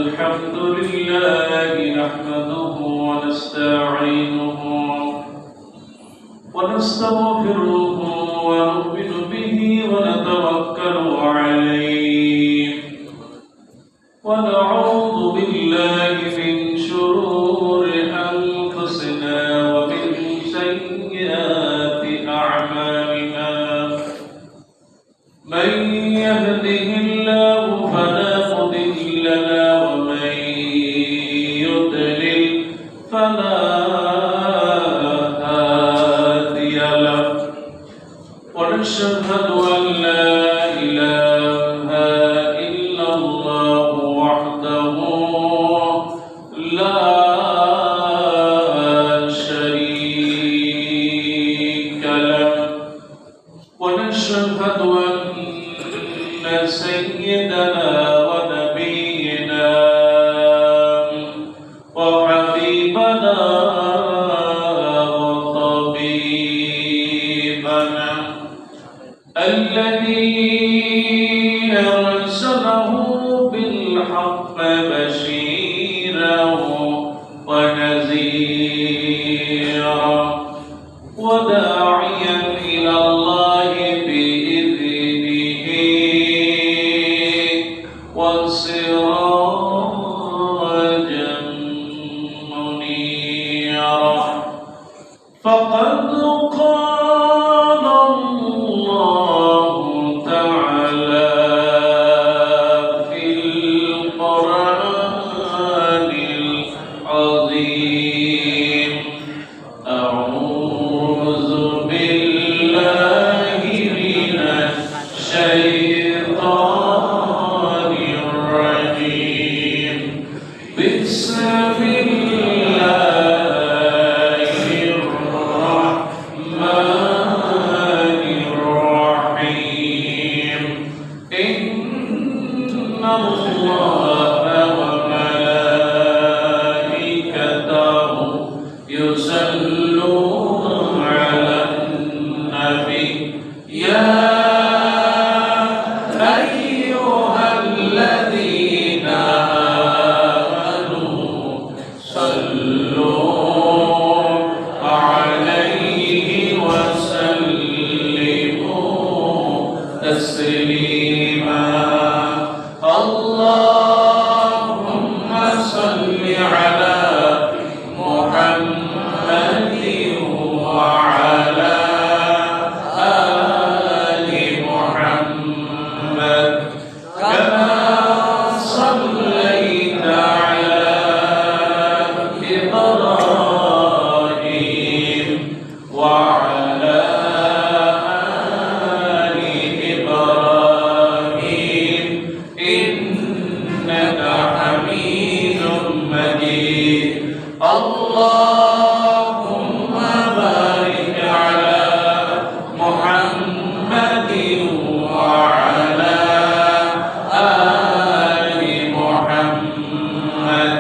الحمد لله نحمده ونستعينه ونستغفره ونؤمن به ونتوكل عليه ونعوذ بالله من شرور أنفسنا ومن سيئات أعمالنا من يهده الله فلا مضل له ومن يضلل فلا هادي له ونشهد أن لا إله إلا الله وحده لا شريك له ونشهد أن سيدنا ونبينا وحبيبنا وطبيبنا الذي أرسله بالحق بشيرا ونذيرا وداعيا إلى الله بإذنه وسراجا منيرا فقد قال الله تعالى في القرآن العظيم أعوذ بالله من الشيطان الرجيم بسم الله الرحمن الرحيم إن الله وملائكته يصلون على النبي يا أيها الذين آمنوا صلوا عليه وسلموا تسليما اللهم صل على محمد وعلى آل محمد كما صليت على إبراهيم وعلى آل إبراهيم إنك حميد مجيد اللهم بارك على محمد وعلى آل محمد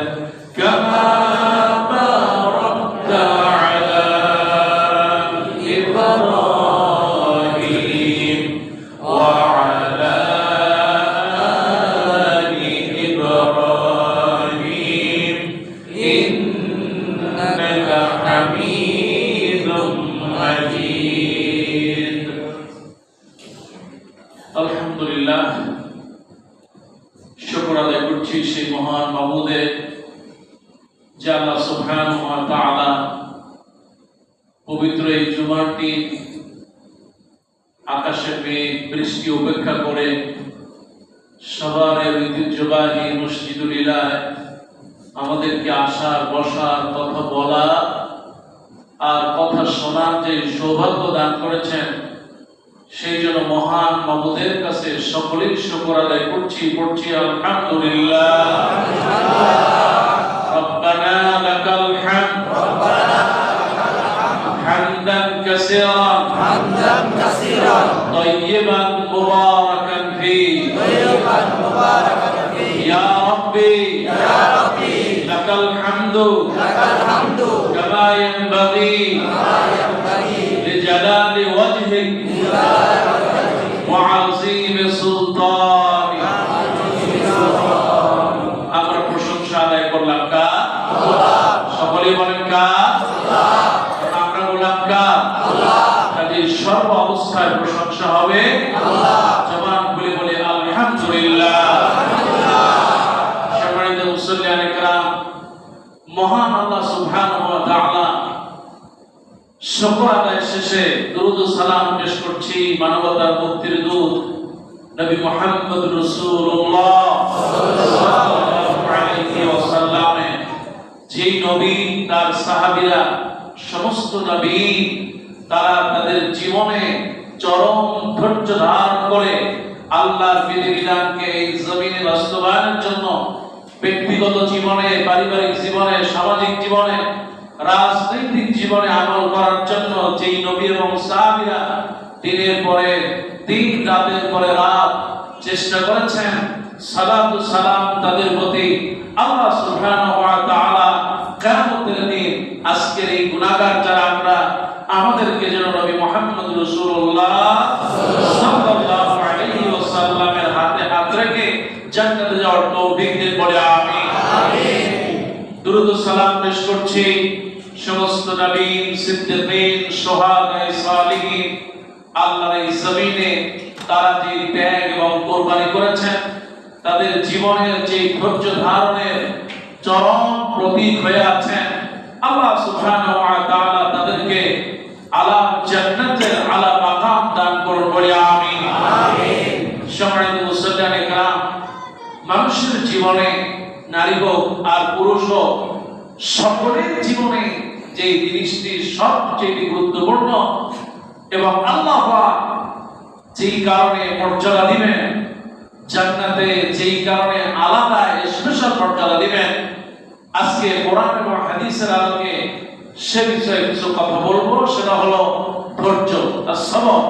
كما باركت على إبراهيم وعلى آل إبراهيم إنك حميد مجيد الحمد لله শুকর আদায় করছি সেই মহান মাবুদের যে আল্লাহ সুবহানাহু ওয়া তাআলা পবিত্র এই জুমার দিন আকাশের মেঘ বৃষ্টি উপেক্ষা করে সবার ঐতিহ্যবাহী মসজিদুল ইলাহ আমাদেরকে আসার বসার কথা বলা আর কথা শোনার যে সৌভাগ্য দান করেছেন সেই জন্য মহান মাবুদের কাছে সকলেই শুকর আদায় পড়ছি আলহামদুলিল্লাহ রব্বানা লাকাল হামদ হামদান কাসীরান তাইয়িবান মুবারাকান ফি ইয়া রাব্বি লাকাল হামদু কামা ইয়ানবাগি লিজালালি ওয়াজহিক وعظيم سلطانك বাদশার প্রশংসা হবে আল্লাহ। জবান খুলে বলে আলহামদুলিল্লাহ। সম্মানিত মুসল্লিয়ান কিরাম, মহান আল্লাহ সুবহানাহু ওয়া তাআলা শুকর আদায় শেষে দরুদ ও সালাম পেশ করছি মানবতার মুক্তির দূত নবী মুহাম্মদ রাসূলুল্লাহ সাল্লাল্লাহু আলাইহি ওয়াসাল্লাম, যেই নবী তার সাহাবীরা সমস্ত নবী তারা তাদের জীবনে চরম ধৈর্য ধারণ করে আল্লাহর বিধিবিধানকে এই জমিনে বাস্তবায়নের জন্য ব্যক্তিগত জীবনে, পারিবারিক জীবনে, সামাজিক জীবনে, রাজনৈতিক জীবনে আমল করার জন্য যেই নবী এবং সাহাবীরা দিনের পরে দিন, রাতের পরে রাত চেষ্টা করেছেন, সালাত ও সালাম তাদের প্রতি। আল্লাহ সুবহানাহু ওয়া তাআলা কিয়ামতের দিন আজকের এই গুনাহগার যারা আমরা, আমাদেরকে যেন নবী মুহাম্মদ রাসূলুল্লাহ সাল্লাল্লাহু আলাইহি ওয়াসাল্লামের হাতে হাত রেখে জান্নাতে যাওয়ার তৌফিক দেন, বলে আমিন। দুরূদ ও সালাম পেশ করছি সমস্ত নবী, সিদ্দিকীন, শুহাদা, সালিহিন, আল্লাহর এই জমিনে তারা যে ত্যাগ এবং কোরবানি করেছেন, তাদের জীবনের যে ধৈর্য ধারণের চরম প্রতীক হয়ে আছেন, আল্লাহ সুবহানাহু ওয়া তাআলা তাদেরকে আলা জান্নাতের আলা মাকাম দান করুন, বলে আমিন। সম্মানিত মুসল্লিয়ান কিরাম, মানুষের জীবনে নারী হোক আর পুরুষ হোক, সকলের জীবনে যে জিনিসটি সবচেয়ে গুরুত্বপূর্ণ এবং আল্লাহ পাক যেই কারণে মর্যাদা দিবেন জান্নাতে, যেই কারণে আলাদা স্পেশাল মর্যাদা দিবেন, আজকে কোরআন এবং হাদিসের আলোকে সে বিষয়ে কিছু কথা বলবো। সেটা হলো ধৈর্য আর সবর।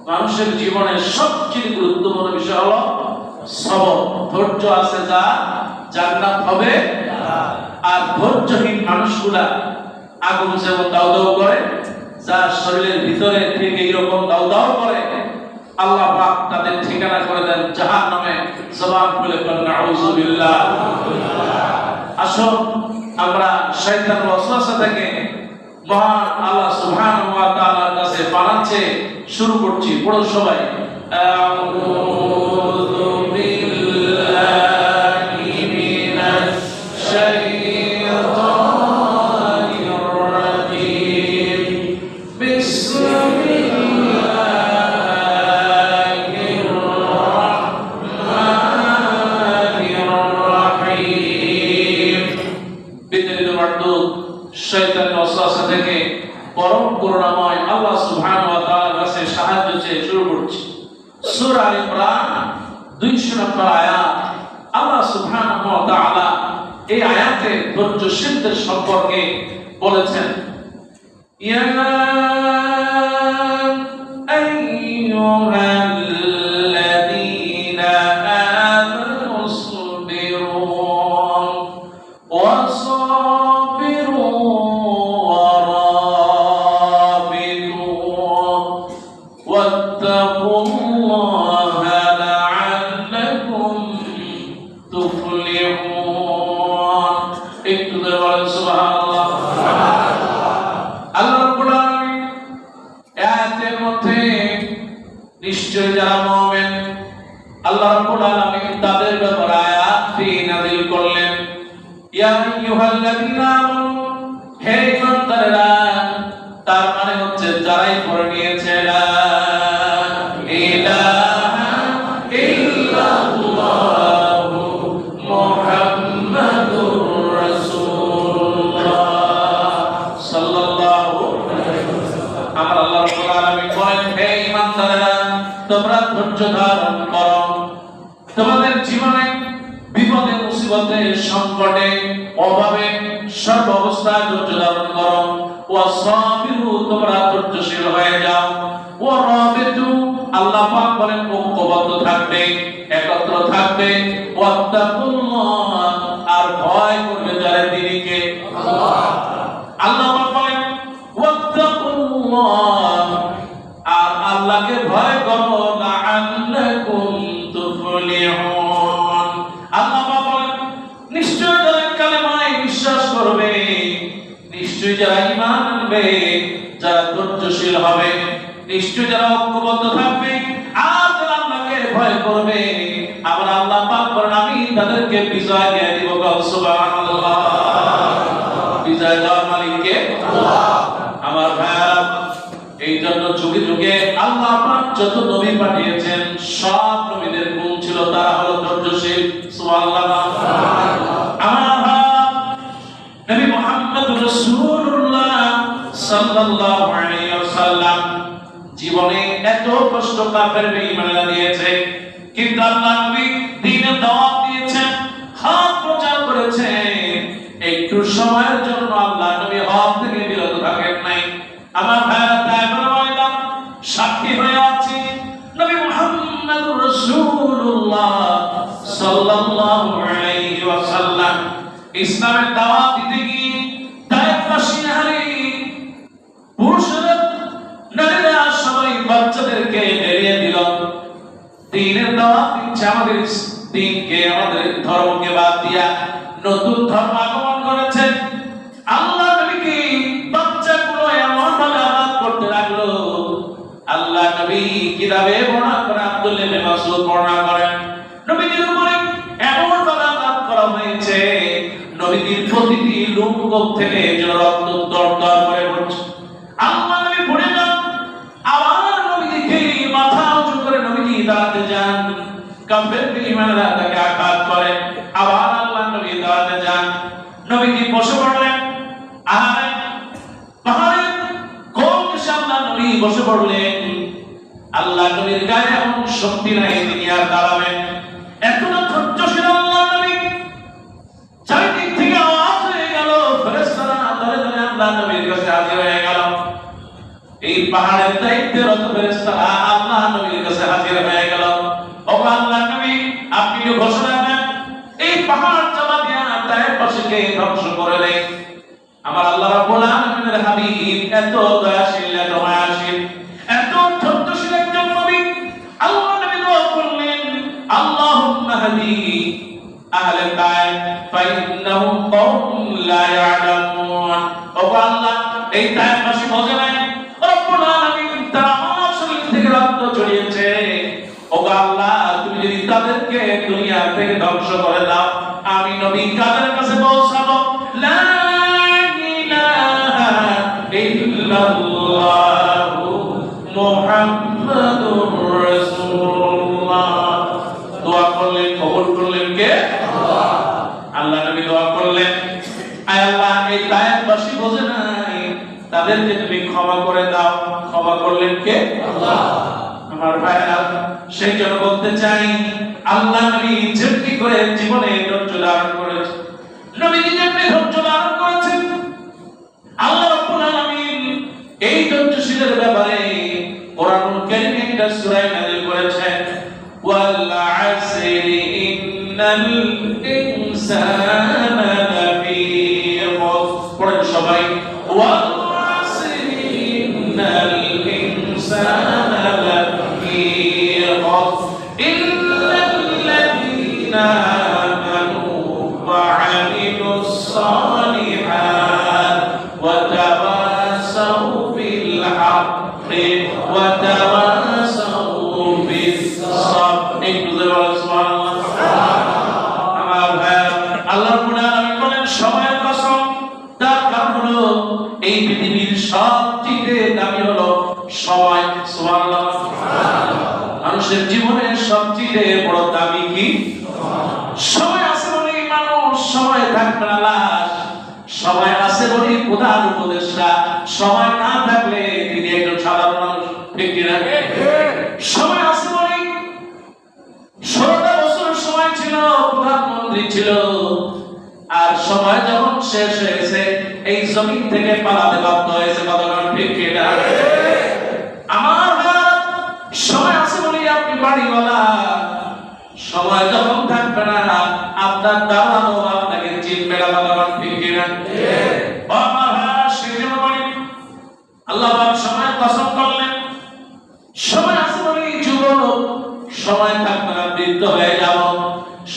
মানুষের জীবনের সবচেয়ে গুরুত্বপূর্ণ বিষয় হলো সবর। ধৈর্য আছে যা জান্নাত হবে, আর ধৈর্যহীন মানুষগুলা আগুন যেমন দাউ দাউ করে, যার শরীরের ভিতরে ঠিক এইরকম দাউ দাউ করে, আল্লাহ পাক তাদের ঠিকানা করে দেন জাহান্নামে। জবান খুলে বলেন নাউযুবিল্লাহ। আসুন আমরা শয়তানের ওয়াসওয়াসা থেকে মহান আল্লাহ সুবহানাহু ওয়া তাআলার কাছে পানাহ চেয়ে শুরু করছি। পড়ো সবাই, আউযু বিল্লাহি মিনাশ শাইতানির রাজীম। বিসমিল্লাহির রাহমানির রাহিম। বিদরিল মারদুদ শয়তানের ওয়াসওয়াসা থেকে পরম করুণাময় আল্লাহ সুবহানাহু ওয়া তাআলার কাছে সাহায্য চেয়ে শুরু করছি। সূরা আল ইমরান 200 নম্বর আয়াত। আল্লাহ সুবহানাহু ওয়া তাআলা এই আয়াতে ধৈর্যশীলদের সম্পর্কে বলেছেন, ইয়া আইয়ুহাল্লাযীনা আমানু ইসবিরু ওয়াসাবিরু ওয়ারাবিতু ওয়াত্তাকুল্লাহা লাআল্লাকুম তুফলিহুন। একটু ধরে বলেন সুবহানাল্লাহ। আল্লাহ রাব্বুল আলামিন আয়াতের মধ্যে নিশ্চয় যারা মুমিন, আল্লাহ রাব্বুল আলামিন তাদের ব্যাপারে আয়াতটি নাযিল করলেন। ইয়া আইয়ুহাল্লাযীনা আমানু, হে ঈমানদারেরা, তার মানে হচ্ছে যারাই পড়ে নিয়েছে লা ইলাহা ইল্লাল্লাহু মুহাম্মাদুর রাসূলুল্লাহ সাল্লাল্লাহু আলাইহি ওয়াসাল্লাম। আমার আল্লাহ রাব্বুল আলামিন বলেন, হে ঈমানদারেরা, তোমরা ধৈর্য ধারণ করো। তোমাদের জীবনে বিপদে, মুসিবতে, সংকটে, অভাবে, সর্ব অবস্থায় ধৈর্য ধারণ করো। ওয়াসাবিরু, তোমরা ধৈর্যশীল হয়ে যাও। ওয়ারাবিতু, আল্লাহ পাক বলেন ঐক্যবদ্ধ থাকবে, একত্র থাকবে। ওয়াত্তাকুল্লাহ, আর ভয় করবে যারা দিনকে আল্লাহ। আল্লাহ পাক বলেন ওয়াত্তাকুল্লাহ, আর আল্লাহকে ভয় করো। লাআল্লাকুম তুফলিহুন, আল্লাহ পাক বলেন নিশ্চয় যারা কালেমায় বিশ্বাস করবে, নিশ্চয় যারা ঈমান আনবে, যারা ধৈর্যশীল হবে, নিশ্চয় যারা ঐক্যবদ্ধ থাকবে আর যারা আল্লাহকে ভয় করবে আবার আল্লাহ পাক বলেন আমি তাদেরকে বিজয় দিয়ে দিব। সুবহানাল্লাহ। বিজয় দেওয়ার মালিক কে? আল্লাহ। আমার ভাইরা, এই জন্য যুগে যুগে আল্লাহ পাক যত নবী পাঠিয়েছেন সব নবীদের গুণ ছিল তারা হলো ধৈর্যশীল। সুবহানাল্লাহ। আমার নবী মুহাম্মদুর রাসূলুল্লাহ সাল্লাল্লাহু আলাইহি ওয়াসাল্লাম জীবনে এত কষ্ট কাফের বেঈমানরা দিয়েছে, কিন্তু আল্লাহ নবী দ্বীনের দাওয়াত দিয়েছেন, হক প্রচার করেছেন। একটু সময়ের জন্য আল্লাহ নবী হক থেকে বিরত থাকেন নাই। আমার ভাইরা, তাই বললাম সাক্ষী হয়ে আছি নবী মুহাম্মদুর রাসূলুল্লাহ সাল্লাল্লাহু আলাইহি ওয়াসাল্লাম ইসলামের দাওয়াত দিতে গিয়ে তায়েফবাসী নারী পুরুষরা নারীরা সবাই বাচ্চাদেরকে বেরিয়ে দিল। দ্বীনের দাওয়াত দিচ্ছে, আমাদের দ্বীনকে আমাদের ধর্মকে বাদ দিয়া নতুন ধর্ম আগমন করেছে। আল্লাহ নবীকে বাচ্চাগুলো এমন ভাবে আঘাত করতে লাগলো, আল্লাহ নবী কিতাবে বর্ণনা করে আব্দুল্লাহ ইবনে মাসউদ বর্ণনা করেন নবীজির উপরে এমন ভাবে আঘাত করা হয়েছে নবীজির প্রতিটি লোমকূপ থেকে যেন রক্ত দরদর করে পড়ছে। আল্লাহ নবী পড়ে যান, আবার নবীজিকে মাথা উঁচু করে নবীজি দাঁড়াতে যান, কাফের বেঈমানরা তাকে আঘাত করে, আবার আল্লাহ নবী দাঁড়াতে যান, নবীজি বসে পড়লেন। আর পাহাড়ের কোন দেশে আল্লাহ নবী বসে পড়লেন, আল্লাহ নবীর গায়ে এমন শক্তি নাই তিনি আর দাঁড়াবেন। এতটা ধৈর্যশীল আল্লাহ নবী, চারিদিক থেকে আওয়াজ হয়ে গেল, ফেরেশতারা ধরে ধরে আল্লাহ নবীর কাছে হাজির হয়ে গেল। এই পাহাড়ের দায়িত্বরত ফেরেশতারা আল্লাহ নবীর কাছে হাজির হয়ে গেল। ও আল্লাহ নবী, আপনি ঘোষণা দেন এই পাহাড় চাপা দিয়া তায়েফবাসীকে ধ্বংস করে দেন। আমার আল্লাহ রাব্বুল আলামিনের হাবিব এত দয়াশীল, এত মায়াশীল, এত ধৈর্যশীল একজন নবী। আল্লাহ নবী দোয়া করলেন, আল্লাহুম্মা হাদি আহলে তায়েফ ফাইন্নাহুম কওমুন লা ইয়ালামুন। ও আল্লাহ, এই তায়েফবাসী বোঝে নাই রব্বুল আলামিন তারা আমার শরীর থেকে রক্ত ঝরিয়েছে। ও আল্লাহ, তুমি যদি তাদেরকে দুনিয়া থেকে ধ্বংস করে দাও, আমি নবী কাদের কাছে পৌঁছাবো? লা ইলাহা ইল্লাল্লাহু মুহাম্মাদুর রাসূলুল্লাহ। দোয়া করলেন, কবুল করলেন কে? আল্লাহ। আল্লাহ নবী দোয়া করলেন, আয় আল্লাহ, এই তায়েফবাসী বোঝে নাই, তাদেরকে তুমি ক্ষমা করে দাও। ক্ষমা করলেন কে? আল্লাহ। আমার ভাইরা, সেই জন্য বলতে চাই আল্লাহ নবী যেমনি করে জীবনে ধৈর্য ধারণ করেছে, নবীজি যেমনি ধৈর্য ধারণ করেছেন, আল্লাহ রাব্বুল আলামিন এই ধৈর্যশীলের ব্যাপারে কোরআনুল কারীমে একটা সূরা নাযিল করেছেন, ওয়াল আসরি ইন্নাল ইনসানা লাফি খুসর। পড়েন সবাই, ওয়াল আসরি ইন্নাল ইনসানা লাফি খুসর ইল্লাল্লাযীনা আমানু ওয়া আমিলুস সালিহাত ওয়া তাওয়াসাউ বিল হাক্কি ওয়া তাওয়াসাউ বিস সাবর। একটু জোরে বলেন সুবহানাল্লাহ। আমার ভাই, আল্লাহ রাব্বুল আলামিন বলেন সময়ের কসম, তার কারণ হলো এই পৃথিবীর সবচেয়ে দামি হলো সময়। সুবহানাল্লাহ। মানুষের জীবনের সবচেয়ে বড় দামি কি? সময় আছে বলেই মানুষ, সময় থাকবে না লাশ। সময় আছে বলেই প্রধান উপদেষ্টা, সময় না থাকলে তিনি একজন সাধারণ মানুষ। ঠিক কি না? সময় আছে বলেই 16টা বছর সময় ছিল, প্রধানমন্ত্রী ছিল। আর সময় যখন শেষ হয়েছে এই জমিন থেকে পালাতে বাধ্য হয়েছে। কতক্ষণ? ঠিক কি না? আমার সময় আছে বলেই আপনি বাড়িওয়ালা। সময় যখন থাকবে না আপনার দাঁড়ানো আপনাকে চিনবে না। কতক্ষণ? ঠিক কি না? আমার সেজন্য বলি আল্লাহ পাক সময়ের কসম করলেন, সময় আছে বলেই যুবক, সময় থাকবে না বৃদ্ধ হয়ে যাব।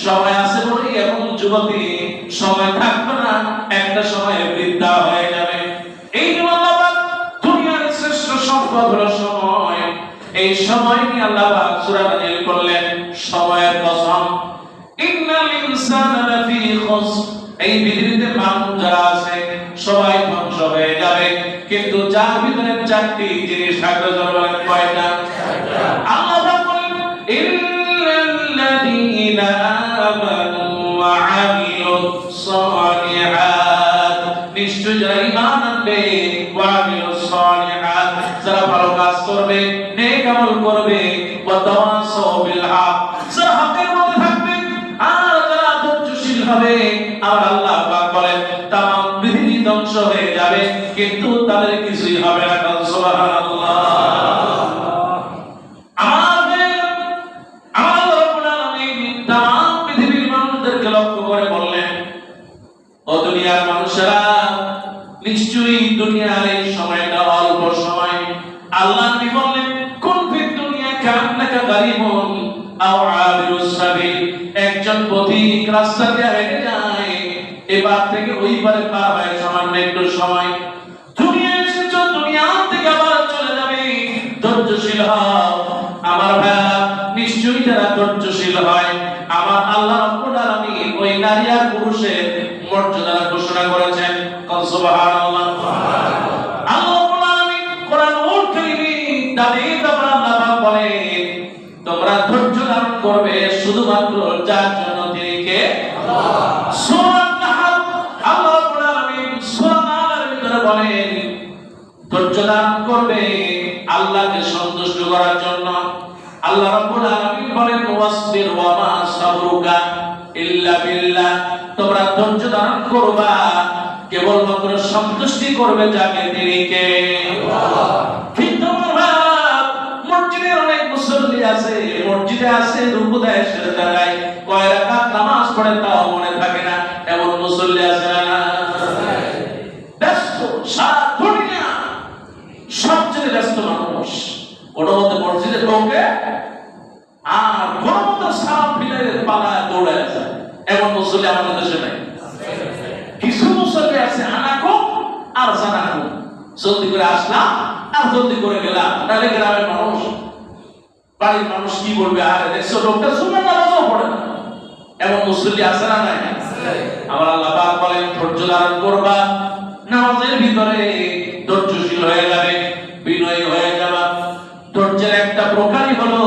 সময় আছে বলেই এমন যুবতী, সময় থাকবে না একটা সময়ে বৃদ্ধা হয়ে যাবে। এই জন্য আল্লাহ পাক দুনিয়ার শ্রেষ্ঠ সম্পদ হলো সময়। সময় নিয়ে আল্লাহ পাক সূরা নাজিল করলেন সময়ের কসম ইন্নাল ইনসানা লাফি খুসর এই পৃথিবীতে মানুষ যারা আছে সবাই ধ্বংস হয়ে যাবে কিন্তু যার ভিতরে চারটি জিনিস থাকবে বলেন কয়টা আল্লাহ পাক বলেন ইল্লাল্লাযীনা আমানু ওয়া আমিলুস সালিহাত নিশ্চয় যারা ঈমান আনবে ওয়া আমিলুস সালিহাত যারা ভালো কাজ করবে নেক আমল করবে ওয়া তাওয়াসাউ বিল হক যারা হকের মধ্যে থাকবে আর যারা ধৈর্যশীল হবে আর আল্লাহ পাক বলেন तमाम পৃথিবী ধ্বংস হয়ে যাবে কিন্তু তাদের কিছুই হবে না সুবহানাল্লাহ আল্লাহ রাব্বুল আলামিন तमाम পৃথিবীর মানুষদেরকে লক্ষ্য করে বললেন ও দুনিয়ার মানুষেরা নিশ্চয়ই দুনিয়ার এই সময়টা অল্প সময় আল্লাহ নবী বললেন কুন ফিদ দুনিয়া কান্নাকা গারিবুন আও আবিরুস সাবিল একজন পথিক রাস্তা দিয়ে হেঁটে যায় এবার থেকে ওই পারে পার হয় সামান্য একটু সময় দুনিয়া এসেছো দুনিয়া থেকে আবার চলে যাবে ধৈর্যশীল হও আমার ভাইরা নিশ্চয়ই যারা ধৈর্যশীল হয় আমার আল্লাহ রাব্বুল আলামিন ওই নারী আর পুরুষের মর্যাদা ঘোষণা করেছেন সুবহানাল্লাহ আল্লাহ রাব্বুল আলামিন কোরআনুল কারীমে দাবিত আল্লাহ বলেন তোমরা ধৈর্য ধারণ করবে শুধুমাত্র যার জন্য তিনি কে আল্লাহ সূরা নাহল আল্লাহ রাব্বুল আলামিন সূরা নাহলের ভিতরে বলেন ধৈর্য ধারণ করবে আল্লাহকে সন্তুষ্ট করার জন্য আল্লাহ রাব্বুল আলামিন বলেন ওয়াসবির ওয়া মা সাবরুকা ইল্লা বিল্লাহ তোমরা ধৈর্য ধারণ করবা কেবলমাত্র সন্তুষ্টি করবে যাকে তিনি কে আল্লাহ কিন্তু মসজিদের অনেক মুসল্লি আছে মসজিদে আছে রুকু দেয় সিজদা দেয় কয় রাকাত নামাজ পড়ে তাও মনে থাকে না এমন মুসল্লি আছে না ব্যস্ত সারা দুনিয়া সবচেয়ে ব্যস্ত মানুষ ওর মধ্যে মসজিদে ঢোকে আর কোন মতো সারা ফিরে পালায় দৌড়ায় যায় এমন মুসল্লি আমাদের দেশে নাই কিছু মুসল্লি আছে আনাকো আর জানাকো জলদি করে আসলাম আর জলদি করে গেলাম তাহলে গ্রামের মানুষ বাড়ির মানুষ কি বলবে আরে দেখছো লোকটা সুন্নাত নামাজও পড়ে না এমন মুসল্লি আছে না নাই আমার আল্লাহ পাক বলেন ধৈর্য ধারণ করবা নামাজের ভিতরে ধৈর্যশীল হয়ে যাবে বিনয়ী হয়ে যাবা ধৈর্যের একটা প্রকারই হলো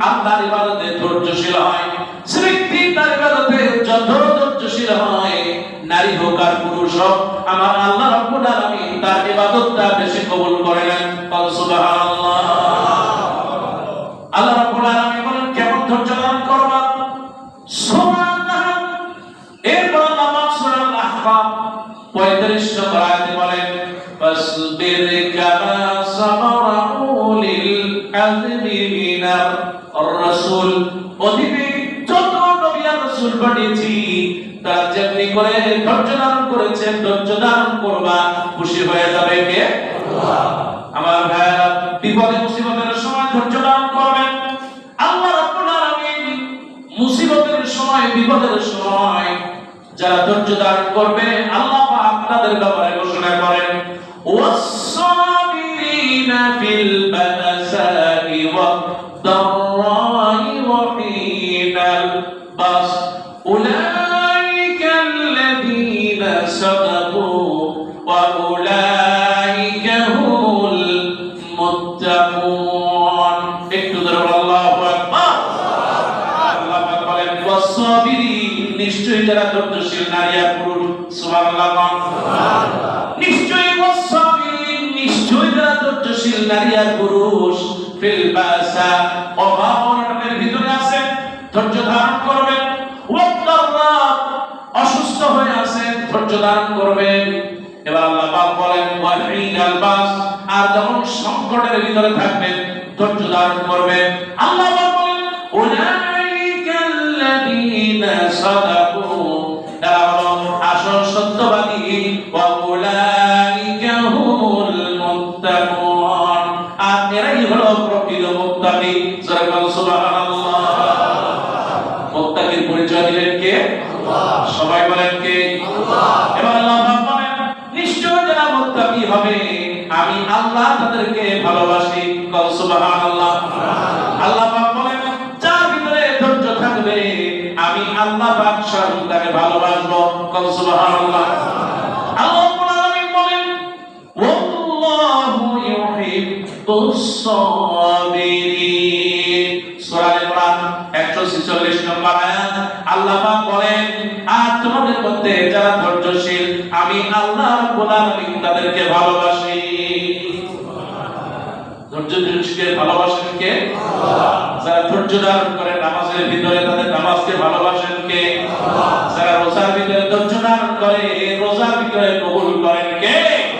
আল্লাহর ইবাদতে ধৈর্যশীল হয় সৃষ্টি তার ইবাদতে যত ধৈর্যশীল হয় নারী হোক আর পুরুষ হোক আমার আল্লাহ রাব্বুল আলামিন তার ইবাদতটা বেশি কবুল করে নেন সুবহানাল্লাহ আল্লাহ রাব্বুল আলামিন বলেন কেমন ধৈর্য ধারণ করবা সূরা নাহল এরপর আল্লাহ সূরা আল-আহকাফ 35 নম্বর আয়াতে বলেন ফাসবির কামা সাবারা উলিল আযমি মিনার রাসূল ওদিকে যত নবী আর রাসূল পাঠিয়েছি তারা যেমনি করে ধৈর্য ধারণ করেছে ধৈর্য ধারণ করবা খুশি হয়ে যাবে কে আল্লাহ আমার ভাইরা বিপদে মুসিবতের সময় ধৈর্য ধারণ করবেন আল্লাহ রাব্বুল আলামিন মুসিবতের সময় বিপদের সময় যারা ধৈর্য ধারণ করবে আল্লাহ পাক তাদের ব্যাপারে ঘোষণা করেন ওয়াস-সাবিরিনা ফিল বাসাই ওয়াদ-দাররাই ওয়া হিনাল বাস উলাইকা আল্লাযীনা সাদাকু ওয়া উলাইকা হুমুল মুত্তাকুন একটু ধরে আল্লাহু আকবার আল্লাহ পাক বলেন ওয়াস-সাবিরিন নিশ্চয়ই যারা ধৈর্যশীল নারী আর পুরুষ সুবহানাল্লাহ সুবহানাল্লাহ নিশ্চয়ই ওয়াস-সাবিরিন নিশ্চয়ই যারা ধৈর্যশীল নারী আর পুরুষ ফিল বাসা অভাবের ভিতরে আছে ধৈর্য ধারণ করবেন ওয়াদ-দাররা অসুস্থ হয়ে আছে ধৈর্য ধারণ করবেন এবার আল্লাহ পাক বলেন ওয়া হিনাল বাস আর যখন সংকটের ভিতরে থাকবেন ধৈর্য ধারণ করবেন আল্লাহ পাক বলেন উলাইকাল্লাযীনা সাদাকু তারা হলো আসল সত্যবাদী ওয়া উলাইকা হুমুল মুত্তাকুন আর এরাই হলো প্রকৃত মুত্তাকি সুবহানাল্লাহ মুত্তাকির পরিচয় দিলেন কে আল্লাহ সবাই বলেন কে আল্লাহ এবার আল্লাহ বলেন নিশ্চয় যারা মুত্তাকি হবে আমি আল্লাহ তাদেরকে ভালোবাসি সুবহানাল্লাহ আল্লাহ পাক স্বয়ং তাকে ভালোবাসবো। সুবহানাল্লাহ। আল্লাহ রাব্বুল আলামিন বলেন ওয়াল্লাহু ইউহিব্বুস সাবিরিন। সূরা ইমরান 146 নম্বর আয়াত। আল্লাহ পাক বলেন আর তোমাদের মধ্যে যারা ধৈর্যশীল আমি আল্লাহ রাব্বুল আলামিন তাদেরকে ভালোবাসি। ধৈর্যশীলকে ভালোবাসেন কে? আল্লাহ। যারা ধৈর্য ধারণ করে নামাজের ভিতরে তাদের নামাজকে ভালোবাসেন কে? আল্লাহ। যারা রোজার ভিতরে ধৈর্য ধারণ করে রোজার ভিতরে কবুল করেন কে?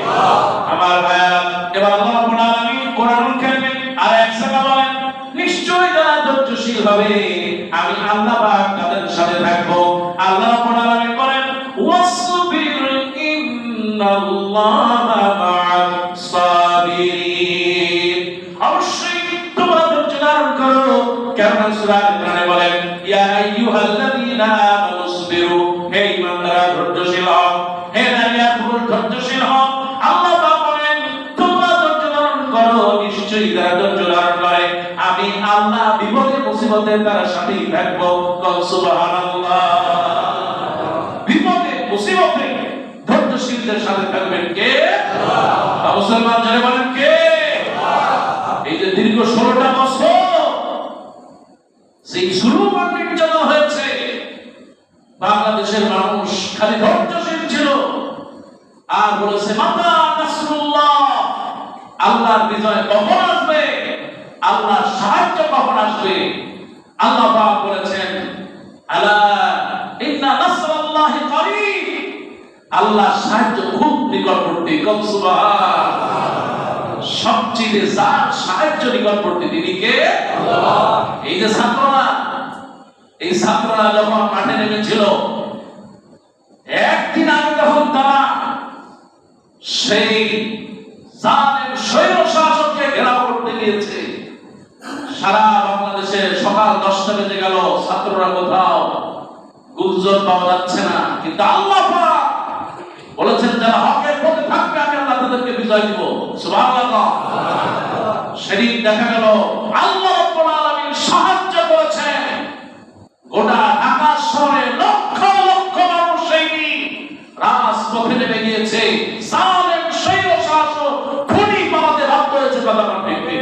আল্লাহ। আমার ভাইরা এবার আল্লাহ রাব্বুল আলামিন কোরআনুল কারীমে আর এক জায়গায় বলেন নিশ্চয়ই যারা ধৈর্যশীল হবে আমি আল্লাহ পাক তাদের সাথে থাকবো। আল্লাহ রাব্বুল আলামিন বলেন ওয়াসবির ইন্নাল্লাহা মা'আস সাবিরিন। অবশ্যই তোমরা ধৈর্য ধারণ করো। কেননা সূরা ইমরানে বলেন ইয়া আইয়ুহাল্লাযীনা আমানুসবিরু, হে ঈমানদাররা ধৈর্যশীল হও। হে নারীরা পুরুষ ধৈর্যশীল হও। আল্লাহ পাক বলেন তোমরা ধৈর্য ধারণ করো। নিশ্চয়ই যারা ধৈর্য ধারণ করে আমি আল্লাহ বিপদে মুসিবতে তার সাথেই থাকবো। সুবহানাল্লাহ। বিপদে মুসিবতে ধৈর্যশীলদের সাথে থাকবেন কে? আল্লাহ। মুসলমান যারা বলেন কে? এই যে দীর্ঘ 16টা বছর সেই শুরু নির্যাতন হয়েছে, বাংলাদেশের মানুষ খালি ধৈর্যশীল ছিল আর বলেছে মাতা নাসরুল্লাহ, আল্লাহর বিজয় কখন আসবে, আল্লাহর সাহায্য কখন আসবে। আল্লাহ পাক বলেছেন আলা ইন্না নাসরাল্লাহি করিব, আল্লাহর সাহায্য খুব নিকটবর্তী। সুবহানাল্লাহ। সবচেয়ে যার সাহায্য নিকটবর্তী তিনি কে? আল্লাহ। এই যে ছাত্ররা যখন মাঠে নেমেছিল একদিন আগে যখন তারা সেই জালেম স্বৈর শাসককে ঘেরাও করতে গিয়েছে, সারা বাংলাদেশে সকাল 10টা বেজে গেল, ছাত্ররা কোথাও গুঞ্জন পাওয়া যাচ্ছে না। কিন্তু আল্লাহ পাক বলেছেন যারা হকের পথে থাকবে আমি আল্লাহ তাদেরকে বিজয় দিব। সুবহানাল্লাহ। সেদিন দেখা গেল আল্লাহ রাব্বুল আলামিন সাহায্য করেছেন। গোটা ঢাকা শহরে লক্ষ লক্ষ মানুষ সেই রাজপথে নেমে গিয়েছে। জালেম স্বৈর শাসক খুনি পালাতে বাধ্য হয়েছে। কথা বলতে ঠিক।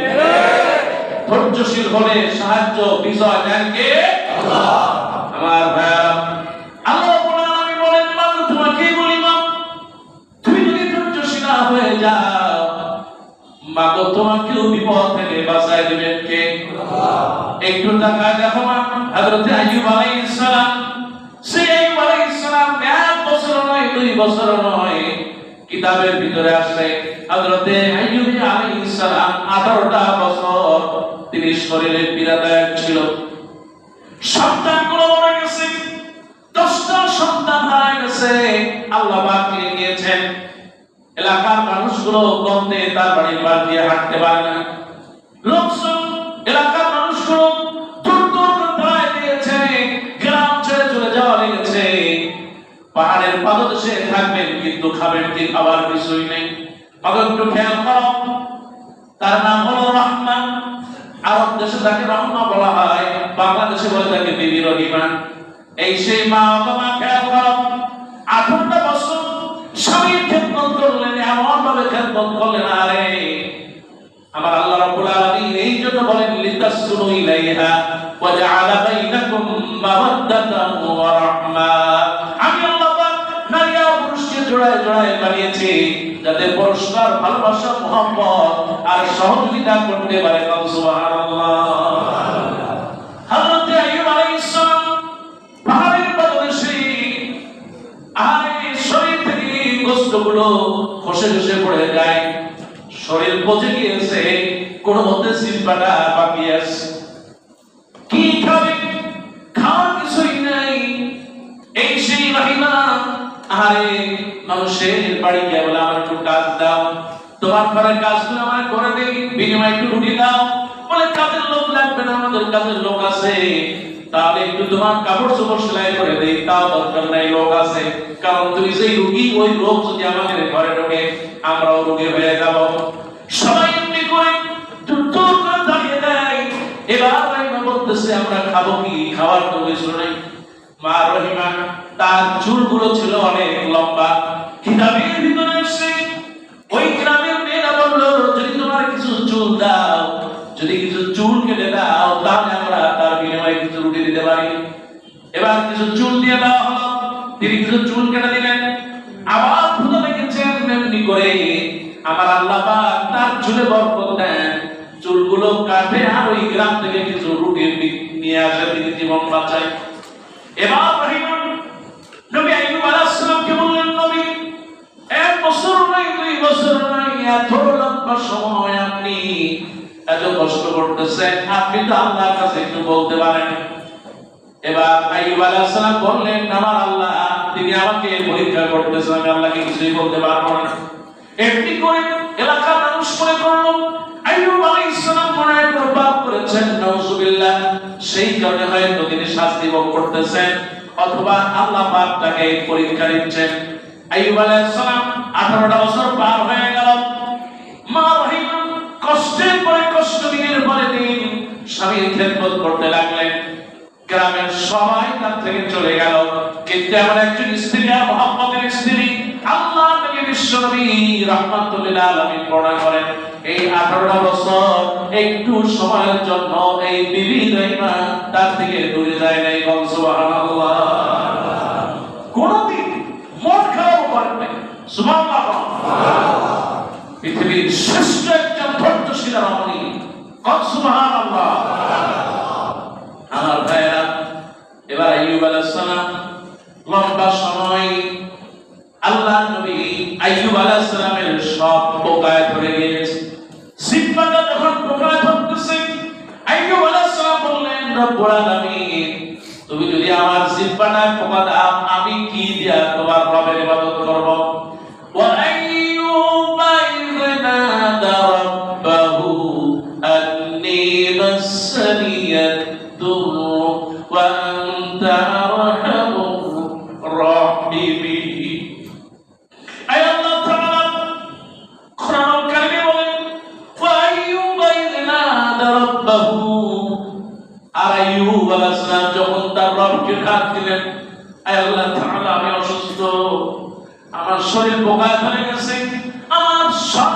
ধৈর্যশীল হলে সাহায্য বিজয় দেন কে? আল্লাহ। আমার ভাইরা আল্লাহ রাব্বুল আলামিন বলেন আমি তোমাকেই বলি মা, তুমি যদি ধৈর্যশীল হয়ে যাও মাগো তোমাকেও বিপদ থেকে বাঁচায় দিবেন কে? আল্লাহ। একটু তাকায় দেখো মা, হযরত আইয়ুব আলাইহিস সালাম, সেই আইয়ুব আলাইহিস সালাম 1 বছর নয় 2 বছর নয়, কিতাবের ভিতরে আসে হযরত আইয়ুব আলাইহিস সালাম 18টা বছর তিনি শরীরে পীড়াদায়ক ছিল। সন্তানগুলো মরে গেছে, 10টা সন্তান হারিয়ে গেছে। আল্লাহ পাক নিয়েছেন। এলাকার মানুষগুলো গন্ধে তার বাড়ির পাশ দিয়ে হাঁটতে পারে না। লোকজন এলাকার মানুষগুলো দূর দূর করে দিয়েছে, গ্রাম ছেড়ে চলে যাওয়া লেগেছে। পাহাড়ের পাদদেশে থাকবেন কিন্তু খাবেন কি? খাবার কিছুই নেই। একটু খেয়াল করো, তার নাম হলো রহমা। আরব দেশে তাকে রহমা বলা হয়, বাংলাদেশে বলে তাকে বিবি রহিমা। এই সেই মা বাবা খেয়াল করো, 18টা বছর স্বামীর খেদমত করলেন, এমন ভাবে খেদমত করলেন। আরে আমার আল্লাহ রাব্বুল আলামিন এই জন্য বলেন লিতাসকুনু ইলাইহা ওয়া জাআলা বাইনাকুম মাওয়াদ্দাতান ওয়া রাহমা। আমি আল্লাহ পাক নারী আর পুরুষকে জোড়ায় জোড়ায় বানিয়েছি যাতে পরস্পর ভালোবাসা, মহব্বত আর সহযোগিতা করতে পারে। সুবহানাল্লাহ। হযরত আইয়ুব আলাইহিস সালাম পাহাড়ের পাদদেশে শরীর থেকে গোশতগুলো খসে খসে পড়ে যায়, শরীর পচে গিয়েছে, কোন মধ্যে সিলপাটা বাকি আছে। কি খাবে? খাওয়ার কিছুই নাই। এই সেই রহিমা আরে মানুষের বাড়ি গিয়ে বলে আমার একটু কাজ দাও, তোমার ঘরের কাজগুলো আমার করে দেই, বিনিময়ে একটু রুটি দাও। বলে কাজের লোক লাগবে না, আমাদের কাজের লোক আছে, তাহলে একটু তোমার কাপড় চোপড় সেলাই করে দেই, তাও দরকার নাই, লোক আছে। কারণ তুমি যেই রোগী, ওই রোগ যদি আমাদের ঘরে ঢোকে আমরাও রোগী হয়ে যাব। সবাই এমনি করে দূর করে দাঁড়িয়ে দেয়। এবার বলতেছে আমরা খাবো কি? খাওয়ার তো কিছু নাই। মা রহিমা তার চুলগুলো ছিল অনেক লম্বা। কিতাবের ভিতরে এসে ওই গ্রামের মেয়েরা বলল, যদি তোমার কিছু চুল দাও, যদি কিছু চুল কেটে দাও, তাহলে আমরা তার বিনিময়ে কিছু রুটি দিতে পারি। এবার কিছু চুল দিয়ে দেওয়া হলো, তিনি কিছু চুল কেটে দিলেন। আবার ক্ষুধা লেগেছেন, এমনি করে আমার আল্লাহ পাক তার চুলে বরকত দেন, চুলগুলো কাটে আর ওই গ্রাম থেকে কিছু রুটি নিয়ে আসে, তিনি জীবন বাঁচায়। এবার রহিমান নবী আইয়ুব আলাইহিস সালামকে বললেন, নবী, 1 বছর নয়, 2 বছর নয়, এত লম্বা সময় আপনি এত কষ্ট করতেছেন, আপনি তো আল্লাহর কাছে একটু বলতে পারেন। এবার আইয়ুব আলাইহিস সালাম বললেন, আমার আল্লাহ তিনি আমাকে পরীক্ষা করতেছেন, আমি আল্লাহকে কিছুই বলতে পারবো না। এমনি করে এলাকার মানুষ মনে করল আইয়ুব আলাইহিস সালাম মনে হয় পাপ করেছেন, নাউজুবিল্লাহ, সেই কারণে হয়তো তিনি শাস্তি ভোগ করতেছেন, অথবা আল্লাহ পাক তাকে পরীক্ষা নিচ্ছেন। আইয়ুব আলাইহিস সালাম 18টা বছর পার হয়ে গেল। মা রহিমা কষ্টের পরে কষ্ট, দিনের পরে দিন স্বামীর খেদমত করতে লাগলেন। গ্রামের সবাই তার থেকে চলে গেল, কিন্তু এমন একজন স্ত্রী, আর মুহাম্মদের স্ত্রী, আল্লাহ নবী বিশ্বনবী রাহমাতুল লিল আলামিন বর্ণনা করেন, এই 18টা বছর একটু সময়ের জন্য এই বিবি রহিমা তার থেকে দূরে যায় নাই। সুবহানাল্লাহ। কোনদিন মন খারাপ করেন নাই। সুবহানাল্লাহ। পৃথিবীর শ্রেষ্ঠ একজন ধৈর্যশীল রমণী। সুবহানাল্লাহ। আমার ভাইরা, এবার আইয়ুব আলাইহিস সালাম লম্বা সময় আল্লাহ নবী আইয়ুব আলাইহিস সালামের সব পোকায় ধরে গিয়েছে। জিহ্বাটা যখন পোকায় ধরতেছে, আইয়ুব আলাইহিস সালাম বললেন, রব্বুল আলামিন, তুমি যদি আমার জিহ্বাটায় পোকা দাও, আমি কি দিয়া তোমার রবের ইবাদত করব? ওয়া আইয়ুবা ইয নাদা রাব্বাহু আন্নী মাসসানিয়াদ দুরু ওয়া আনতা আরহামুর রাহিমিন। আয় আল্লাহ তাআলা কোরআনুল কারীমে বলেন, ওয়া আইয়ুবা ইয নাদা রাব্বাহু, আর আইয়ুব আলাইহিস সালাম যখন তার রবকে ডাক দিলেন, আয় আল্লাহ তাআলা, আমি অসুস্থ, আমার শরীর পোকায় ধরে গেছে, আমার সব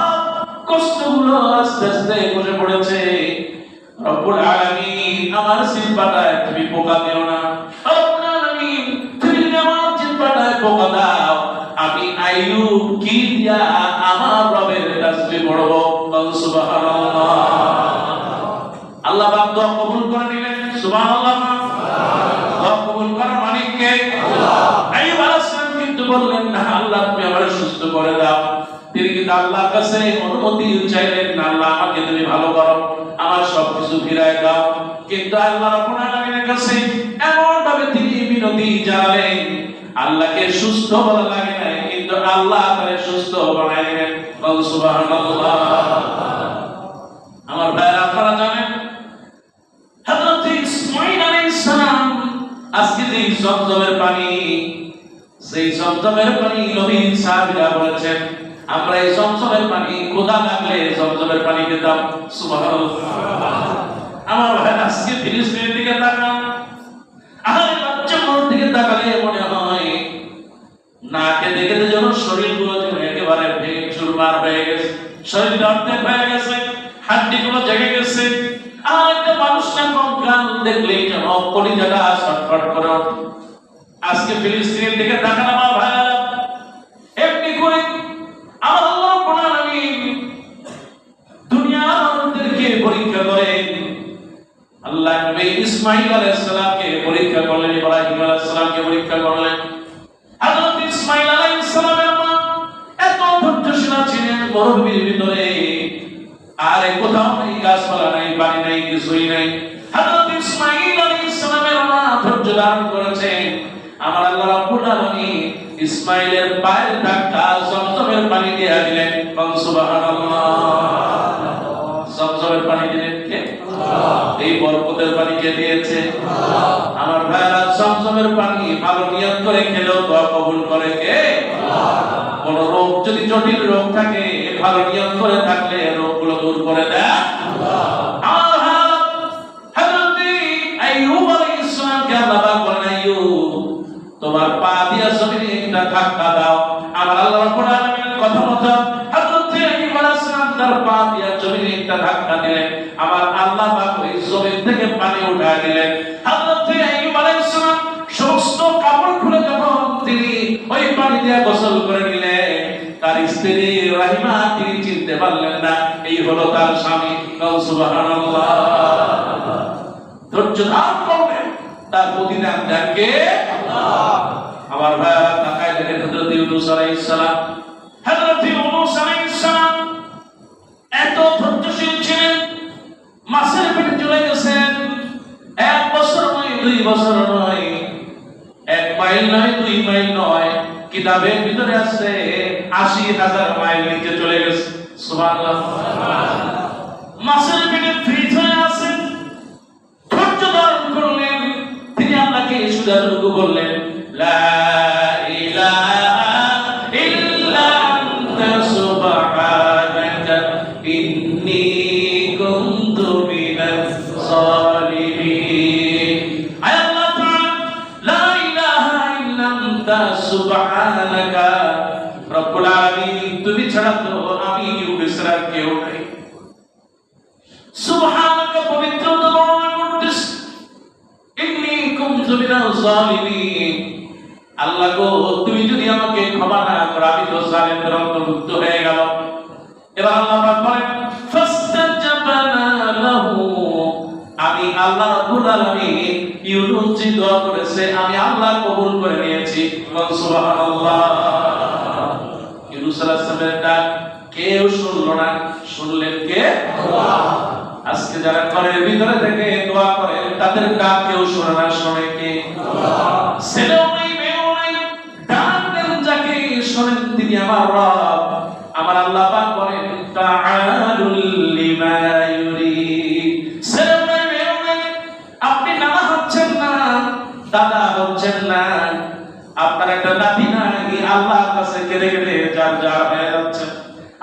কষ্টগুলো আস্তে আস্তে বসে পড়েছে, রব্বুল আলামিন আমার জিহ্বাটায় তুমি পোকা দিও না। রব্বুল আলামিন তুমি আমার জিহ্বাটায় পোকা দাও, আমি আইয়ুব কি দিয়া আমার রবের তাসবিহ পড়ব? সুবহানাল্লাহ। আল্লাহ পাক দোয়া কবুল করে নিলেন। সুবহানাল্লাহ। দোয়া কবুল করার মালিক কে? আল্লাহ। আইয়ুব আলাইহিস সালাম কিন্তু বললেন না, আল্লাহ তুমি আমাকে সুস্থ করে দাও। তিনি কিন্তু আল্লাহর কাছে অনুমতি চাইলেন না, আল্লাহ আমাকে তুমি ভালো করো, আমার সবকিছু ফিরায় দাও। কিন্তু আল্লাহ রাব্বুল আলামিনের কাছে এমন ভাবে তিনি বিনতি জানালেন, আল্লাহকে সুস্থ বলা লাগে না, কিন্তু আল্লাহ তাকে সুস্থ বানায় দিলেন। সুবহানাল্লাহ। আমার ভাইরা, আপনারা জানেন হযরত ইসমাঈল আলাইহিস সালাম আজকে যে জমজমের পানি, সেই জমজমের পানি নবীর সাহাবীরা বলেছেন, আমরা এই জমজমের পানি ক্ষুধা লাগলে জমজমের পানি খেতাম। সুবহানাল্লাহ। আমার ভাই, আজকে ফিলিস্তিনের দিকে তাকান, আরে বাচ্চাগুলোর দিকে তাকালে মনে হয় নাকে দেখে যেন শরীরগুলো যেন একেবারে ভেঙে চুরমার হয়ে গেছে, শরীরটা অর্ধেক হয়ে গেছে, হাড্ডিগুলো জেগে গেছে। আর একটা মানুষ না কঙ্কাল দেখলেই যেন কলিজাটা ছটফট করে ওঠে। আজকে ফিলিস্তিনের দিকে তাকান আমার ভাইরা, এমনি করে আল্লাহ রাব্বুল আলামিন দুনিয়ার মানুষদেরকে পরীক্ষা করেন। আল্লাহ নবী ইসমাঈল আলাইহিস সালামকে পরীক্ষা করলেন, ইব্রাহিম আলাইহিস সালামকে পরীক্ষা করলেন। হযরত ইসমাঈল আলাইহিস সালামের মা এত ধৈর্যশীল ছিলেন মরুভূমির ভিতরে, আর কোথাও নেই গাছপালা নাই, পানি নাই, কিছুই নাই। হযরত ইসমাঈল আলাইহিস সালামের মা ধৈর্য ধারণ করেছেন। আমার আল্লাহ রাব্বুল আলামিন ইসমাঈলের পায়ের ধাক্কা জমজমের পানি দিয়ে দিলেন। সুবহানাল্লাহ। জমজমের পানি দিলেন কে? আল্লাহ। এই বরকতের পানি কে দিয়েছে? আল্লাহ। আমার ভাইরা, জমজমের পানি ভালো নিয়ত করে খেলেও দোয়া কবুল করে কে? আল্লাহ। কোন রোগ যদি জটিল রোগ থাকে, ভালো নিয়ত করে থাকলে রোগগুলো দূর করে দেয় আল্লাহ। আর হযরত আইয়ুব আলাইহিস সালামকে আল্লাহ বলেন, আইয়ুব তোমার পা দিয়া জমিনে একটা ধাক্কা দাও। আমার আল্লাহ রাব্বুল আলামিনের কথা মতো হযরত আইয়ুব আলাইহিস সালাম তার পা দিয়া জমিনে একটা ধাক্কা দিলেন। আমার আল্লাহ পাক ওই জমিন থেকে পানি উঠায় দিলেন। হযরত আইয়ুব আলাইহিস সালাম সমস্ত কাপড় খুলে যখন তিনি ওই পানি দিয়ে গোসল করে নিলেন, তার স্ত্রী রাহিমা তিনি চিনতে পারলেন না এই হলো তার স্বামী। সুবহানাল্লাহ। ধৈর্য ধারণ করবেন, তার প্রতিদান দেন কে? আল্লাহ। আমার ভাইরা তাকায় দেখেন হযরত ইউনূস আলাইহিস সালাম। হযরত ইউনূস আলাইহিস সালাম এত ধৈর্যশীল ছিলেন, মাছের পেটে চলে গেছেন। 1 বছর নয়, 2 বছর নয়, 1 মাইল নয়, 2 মাইল নয়, কিতাবের ভিতরে আছে 80,000 মাইল নিচে চলে গেছে। সুবহানাল্লাহ। মাছের পেটে ফ্রিজ হয়ে আছে, ধৈর্য ধারণ করলেন। তিনি আল্লাহকে সুদারুকু বললেন, লা ইলাহা ইল্লা আনতা সুবহানাকা ইন্নী কুনতু মিনাজ জালিমিন। আয় আল্লাহ তাআলা, লা ইলাহা ইল্লা আনতা সুবহানাকা, রব্বুল আলামিন তুমি ছাড়া তো আমি ইউনূস আর কেউ নাই। সুবহানাকা পবিত্রতা বর্ণনা করতেছ, ইন্নী কুনতু মিনাজ জালিমিন। আল্লাহ গো, তুমি যদি আমাকে ক্ষমা না করো আমি তো জালিমদের অন্তর্ভুক্ত হয়ে গেল। এবার আল্লাহ পাক বলেন, ফাস্তাজাবনা লাহু, আমি আল্লাহ রাব্বুল আলামিন ইউনূস যে দোয়া করেছে আমি আল্লাহ কবুল করে নিয়েছি। সুবহানাল্লাহ। ইউনূস আলাইহিস সালামের ডাক কেউ শুনলো না, শুনলেন কে? আল্লাহ। আজকে যারা ঘরের ভিতরে থেকে দোয়া করে তাদের ডাক কেউ শোনে না, শোনে কে? আল্লাহ। ছেলেও নাই, মেয়েও নাই, ডাক দেন যাকে শোনেন তিনি আমার রব। আমার আল্লাহ পাক বলেন, তাআলুল লিমা ইউরিদ। ছেলেও নাই, মেয়েও নাই, আপনি নানা হচ্ছেন না, দাদা হচ্ছেন না, আপনার একটা নাতি নাই, আল্লাহর কাছে কেঁদে কেঁদে যার যার হয়ে যাচ্ছে।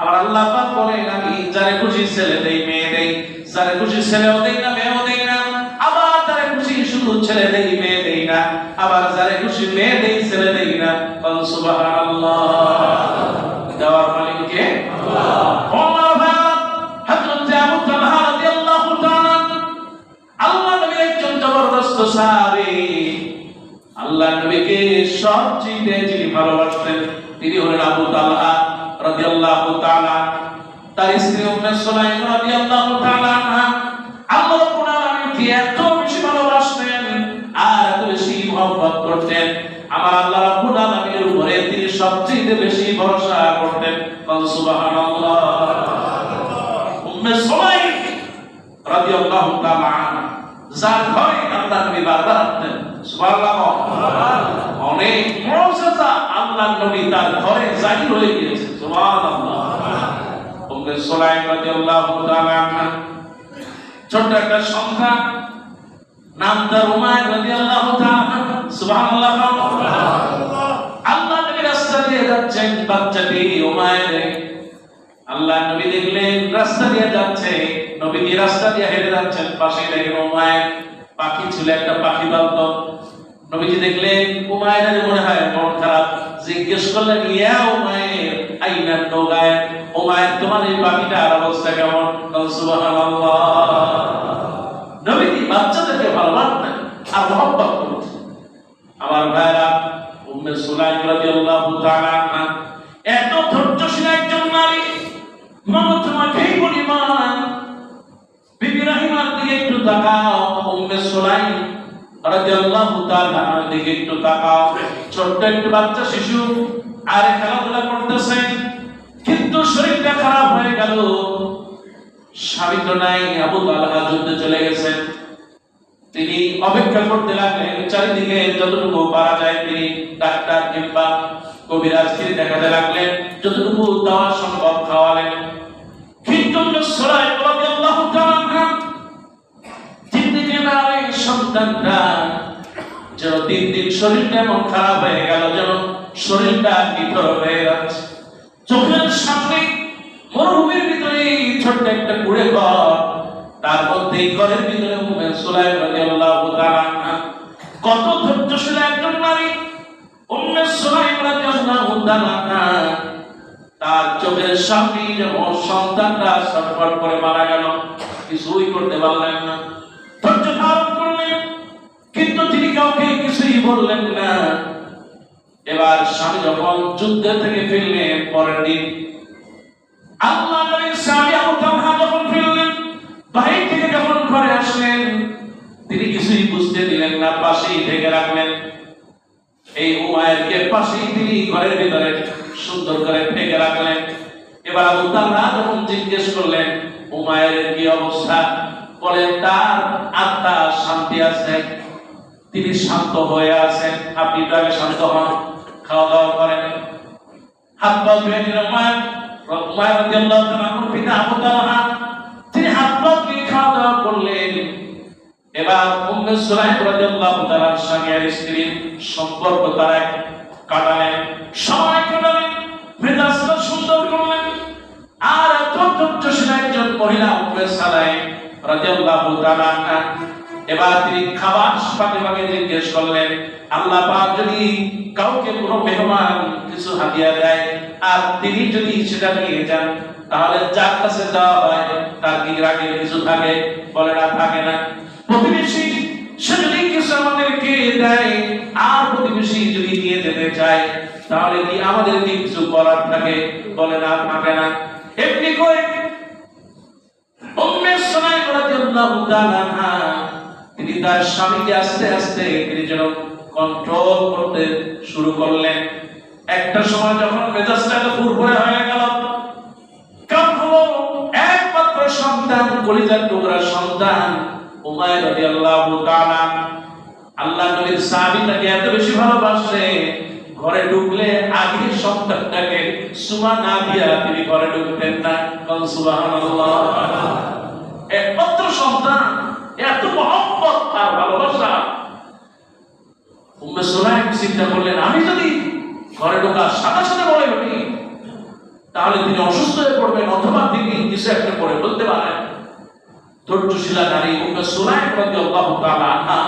আমার আল্লাহ পাক বলেন, আমি যারে খুশি ছেলে দেই, মেয়ে দেই, যারে খুশি ছেলেও দেই না, মেয়েও দেই না, আবার যারে খুশি শুধু ছেলে দেই, মেয়ে দেই না, আবার যারে খুশি মেয়ে দেই, ছেলে দেই না। সুবহানাল্লাহ। দেওয়ার মালিক কে? আল্লাহ। ওমর ভাই হযরত আবু তালহা রাদিয়াল্লাহু তাআলা, আল্লাহ নবীর একজন জবরদস্ত সাহাবী, আল্লাহ নবীকে সবচেয়ে যিনি ভালোবাসতেন তিনি হলেন আবু তালহা রাদিয়াল্লাহু তাআলা। তার স্ত্রী উম্মে সুলাইম রাদিয়াল্লাহু তাআলা আনহা আল্লাহ রাব্বুল আলামিনকে এত বেশি ভালোবাসতেন আর এত বেশি মহব্বত করতেন, আমার আল্লাহ রাব্বুল আলামিনের উপরে তিনি সবচেয়ে বেশি ভরসা করতেন। সুবহানাল্লাহ। উম্মে সুলাইম রাদিয়াল্লাহু তাআলা আনহা যার ঘরে আল্লাহ নবী বারবার আসতেন। সুবহানাল্লাহ। অনেক মুআজিজা আল্লাহ নবী তার ঘরে জাহির হয়ে গিয়েছে। সুবহানাল্লাহ। উম্মে সুলাইম রাদিয়াল্লাহু তাআলা আনহা ছোট একটা সন্তান, নাম তার উমাইর রাদিয়াল্লাহু তাআলা। সুবহানাল্লাহ। আল্লাহ নবী রাস্তা দিয়ে যাচ্ছেন, বাচ্চাটি উমাইর, আল্লাহ নবী দেখলেন রাস্তা দিয়ে যাচ্ছে, নবীজি রাস্তা দিয়ে হেঁটে যাচ্ছেন, পাশে দেখেন উমাইর পাখি ছিল, একটা পাখি পালতো। নবীজি দেখলেন উমাইরের মনে হয় মন খারাপ, জিজ্ঞেস করলেন, ইয়া উমাইর আইনা নগায়, উমাইর তোমার এই পাখিটার অবস্থা কেমন? সুবহানাল্লাহ। নবীজি বাচ্চাদেরকে ভালোবাসতেন আর মহব্বত করতেন। আমার ভাইরা, উম্মে সুলাইম রাদিয়াল্লাহু তাআলা আনহা এত ধৈর্যশীল একজন নারী। মামা তোমাকেই বলি, মা বিবি রাহিমার দিকে একটু তাকাও, উম্মে সুলাইম রাদিয়াল্লাহু তাআলা আনহার দিকে একটু তাকাও। ছোট্ট একটু বাচ্চা শিশু আর খেলাধুলা করতেছে, কিন্তু শরীরটা খারাপ হয়ে গেল। স্বামী তো নাই, আবু তালহা যুদ্ধে চলে গেছেন। তিনি অপেক্ষা করতে লাগলেন, চারিদিকে যতটুকু পারা যায় তিনি ডাক্তার কিংবা কবিরাজকে দেখাতে লাগলেন, যতটুকু দেওয়া সম্ভব খাওয়ালেন। কিন্তু সুলাইম রাদিয়াল্লাহু তাআলা আনহা চিন্তিত নারী সন্তানটা যেন দিন দিন শরীরটা এমন খারাপ হয়ে গেল, যেন শরীরটা নিথর হয়ে যাচ্ছে। চোখের সামনে মরুভূমির ভিতরে ছোট্ট একটা কুড়ে ঘর, তার মধ্যে ঘরের ভিতরে উম্মে সুলাইম রাদিয়াল্লাহু তাআলা আনহা কত ধৈর্যশীল একজন নারী। উম্মে সুলাইম রাদিয়াল্লাহু তাআলা তার চোখের সামনে যখন সন্তানটা ছটফট করে মারা গেল, কিছুই করতে পারলেন না, ধৈর্য ধারণ করলেন, কিন্তু তিনি কাউকে কিছুই বললেন না। এবার স্বামী যখন যুদ্ধ থেকে ফিরলেন পরের দিন, আল্লাহ নবীর স্বামী আবু তালহা যখন ফিরলেন, বাহির থেকে যখন ঘরে আসলেন, তিনি কিছুই বুঝতে দিলেন না, পাশেই ঢেকে রাখলেন। এই উমাইরকে পাশেই তিনি ঘরের ভিতরে সুন্দর করে ঢেকে রাখলেন। এবার আবু তালহা যখন জিজ্ঞেস করলেন উমাইরের কি অবস্থা, বলেন তার আত্মা শান্তি আছে, তিনি শান্ত হয়ে আছেন, আপনি তাকে শান্ত হন, খাওয়া দাওয়া করেন। হাত পা ধুয়ে নিলেন উমাইর রাদিয়াল্লাহু তাআলার পিতা আবু তালহা, তিনি হাত পা ধুয়ে খাওয়া দাওয়া করলেন। এবার উম্মে সুলাইম রাদিয়াল্লাহু তাআলার সঙ্গে আর স্ত্রীর সম্পর্ক তারা কাটালেন, সময় কাটালেন, মেজাজটা সুন্দর করলেন। আর ধৈর্যশীল একজন মহিলা উম্মে সুলাইম রাদিয়াল্লাহু তাআলা এবার তিনি খাবার পাকে জিজ্ঞেস করলেন, আল্লাহ পাক যদি কাউকে কোনো মেহমান কিছু হাদিয়া দেয় আর তিনি যদি সেটা নিয়ে যান, তাহলে যার কাছে দেওয়া হয় তার কি রাগে কিছু থাকে? বলে না, থাকে না। প্রতিবেশী সে যদি কিছু আমাদেরকে দেয় আর প্রতিবেশী যদি নিয়ে যেতে চায়, তাহলে কি আমাদের কি কিছু করার থাকে? বলে না, থাকে না। এমনি করে উম্মে সুলাইম রাদিয়াল্লাহু তাআলা তিনি তার স্বামীকে আস্তে আস্তে তিনি যেন কন্ট্রোল করতে শুরু করলেন। একটা সময় যখন মেজাজটা ফুরফুরে হয়ে গেল, কারণ হলো একমাত্র সন্তান, কলিজার টুকরা সন্তান উমাইর রাদিয়াল্লাহু তাআলা, আল্লাহ নবীর সাহাবীটাকে এত বেশি ভালোবাসে, ঘরে ঢুকলে আগে সন্তানটাকে সুমা না দিয়া তিনি ঘরে ঢুকতেন না। সুবহানাল্লাহ। একমাত্র সন্তান, এত মহব্বত আর ভালোবাসা। উম্মে সুলাইম চিন্তা করলেন, আমি যদি ঘরে ঢোকার সাথে সাথে বলে উঠি তাহলে তিনি অসুস্থ হয়ে পড়বেন, অথবা তিনি কিছু একটা করে বলতে পারেন। ধৈর্যশীলা নারী উম্মে সুলাইম রাদিয়াল্লাহু তাআলা আনহা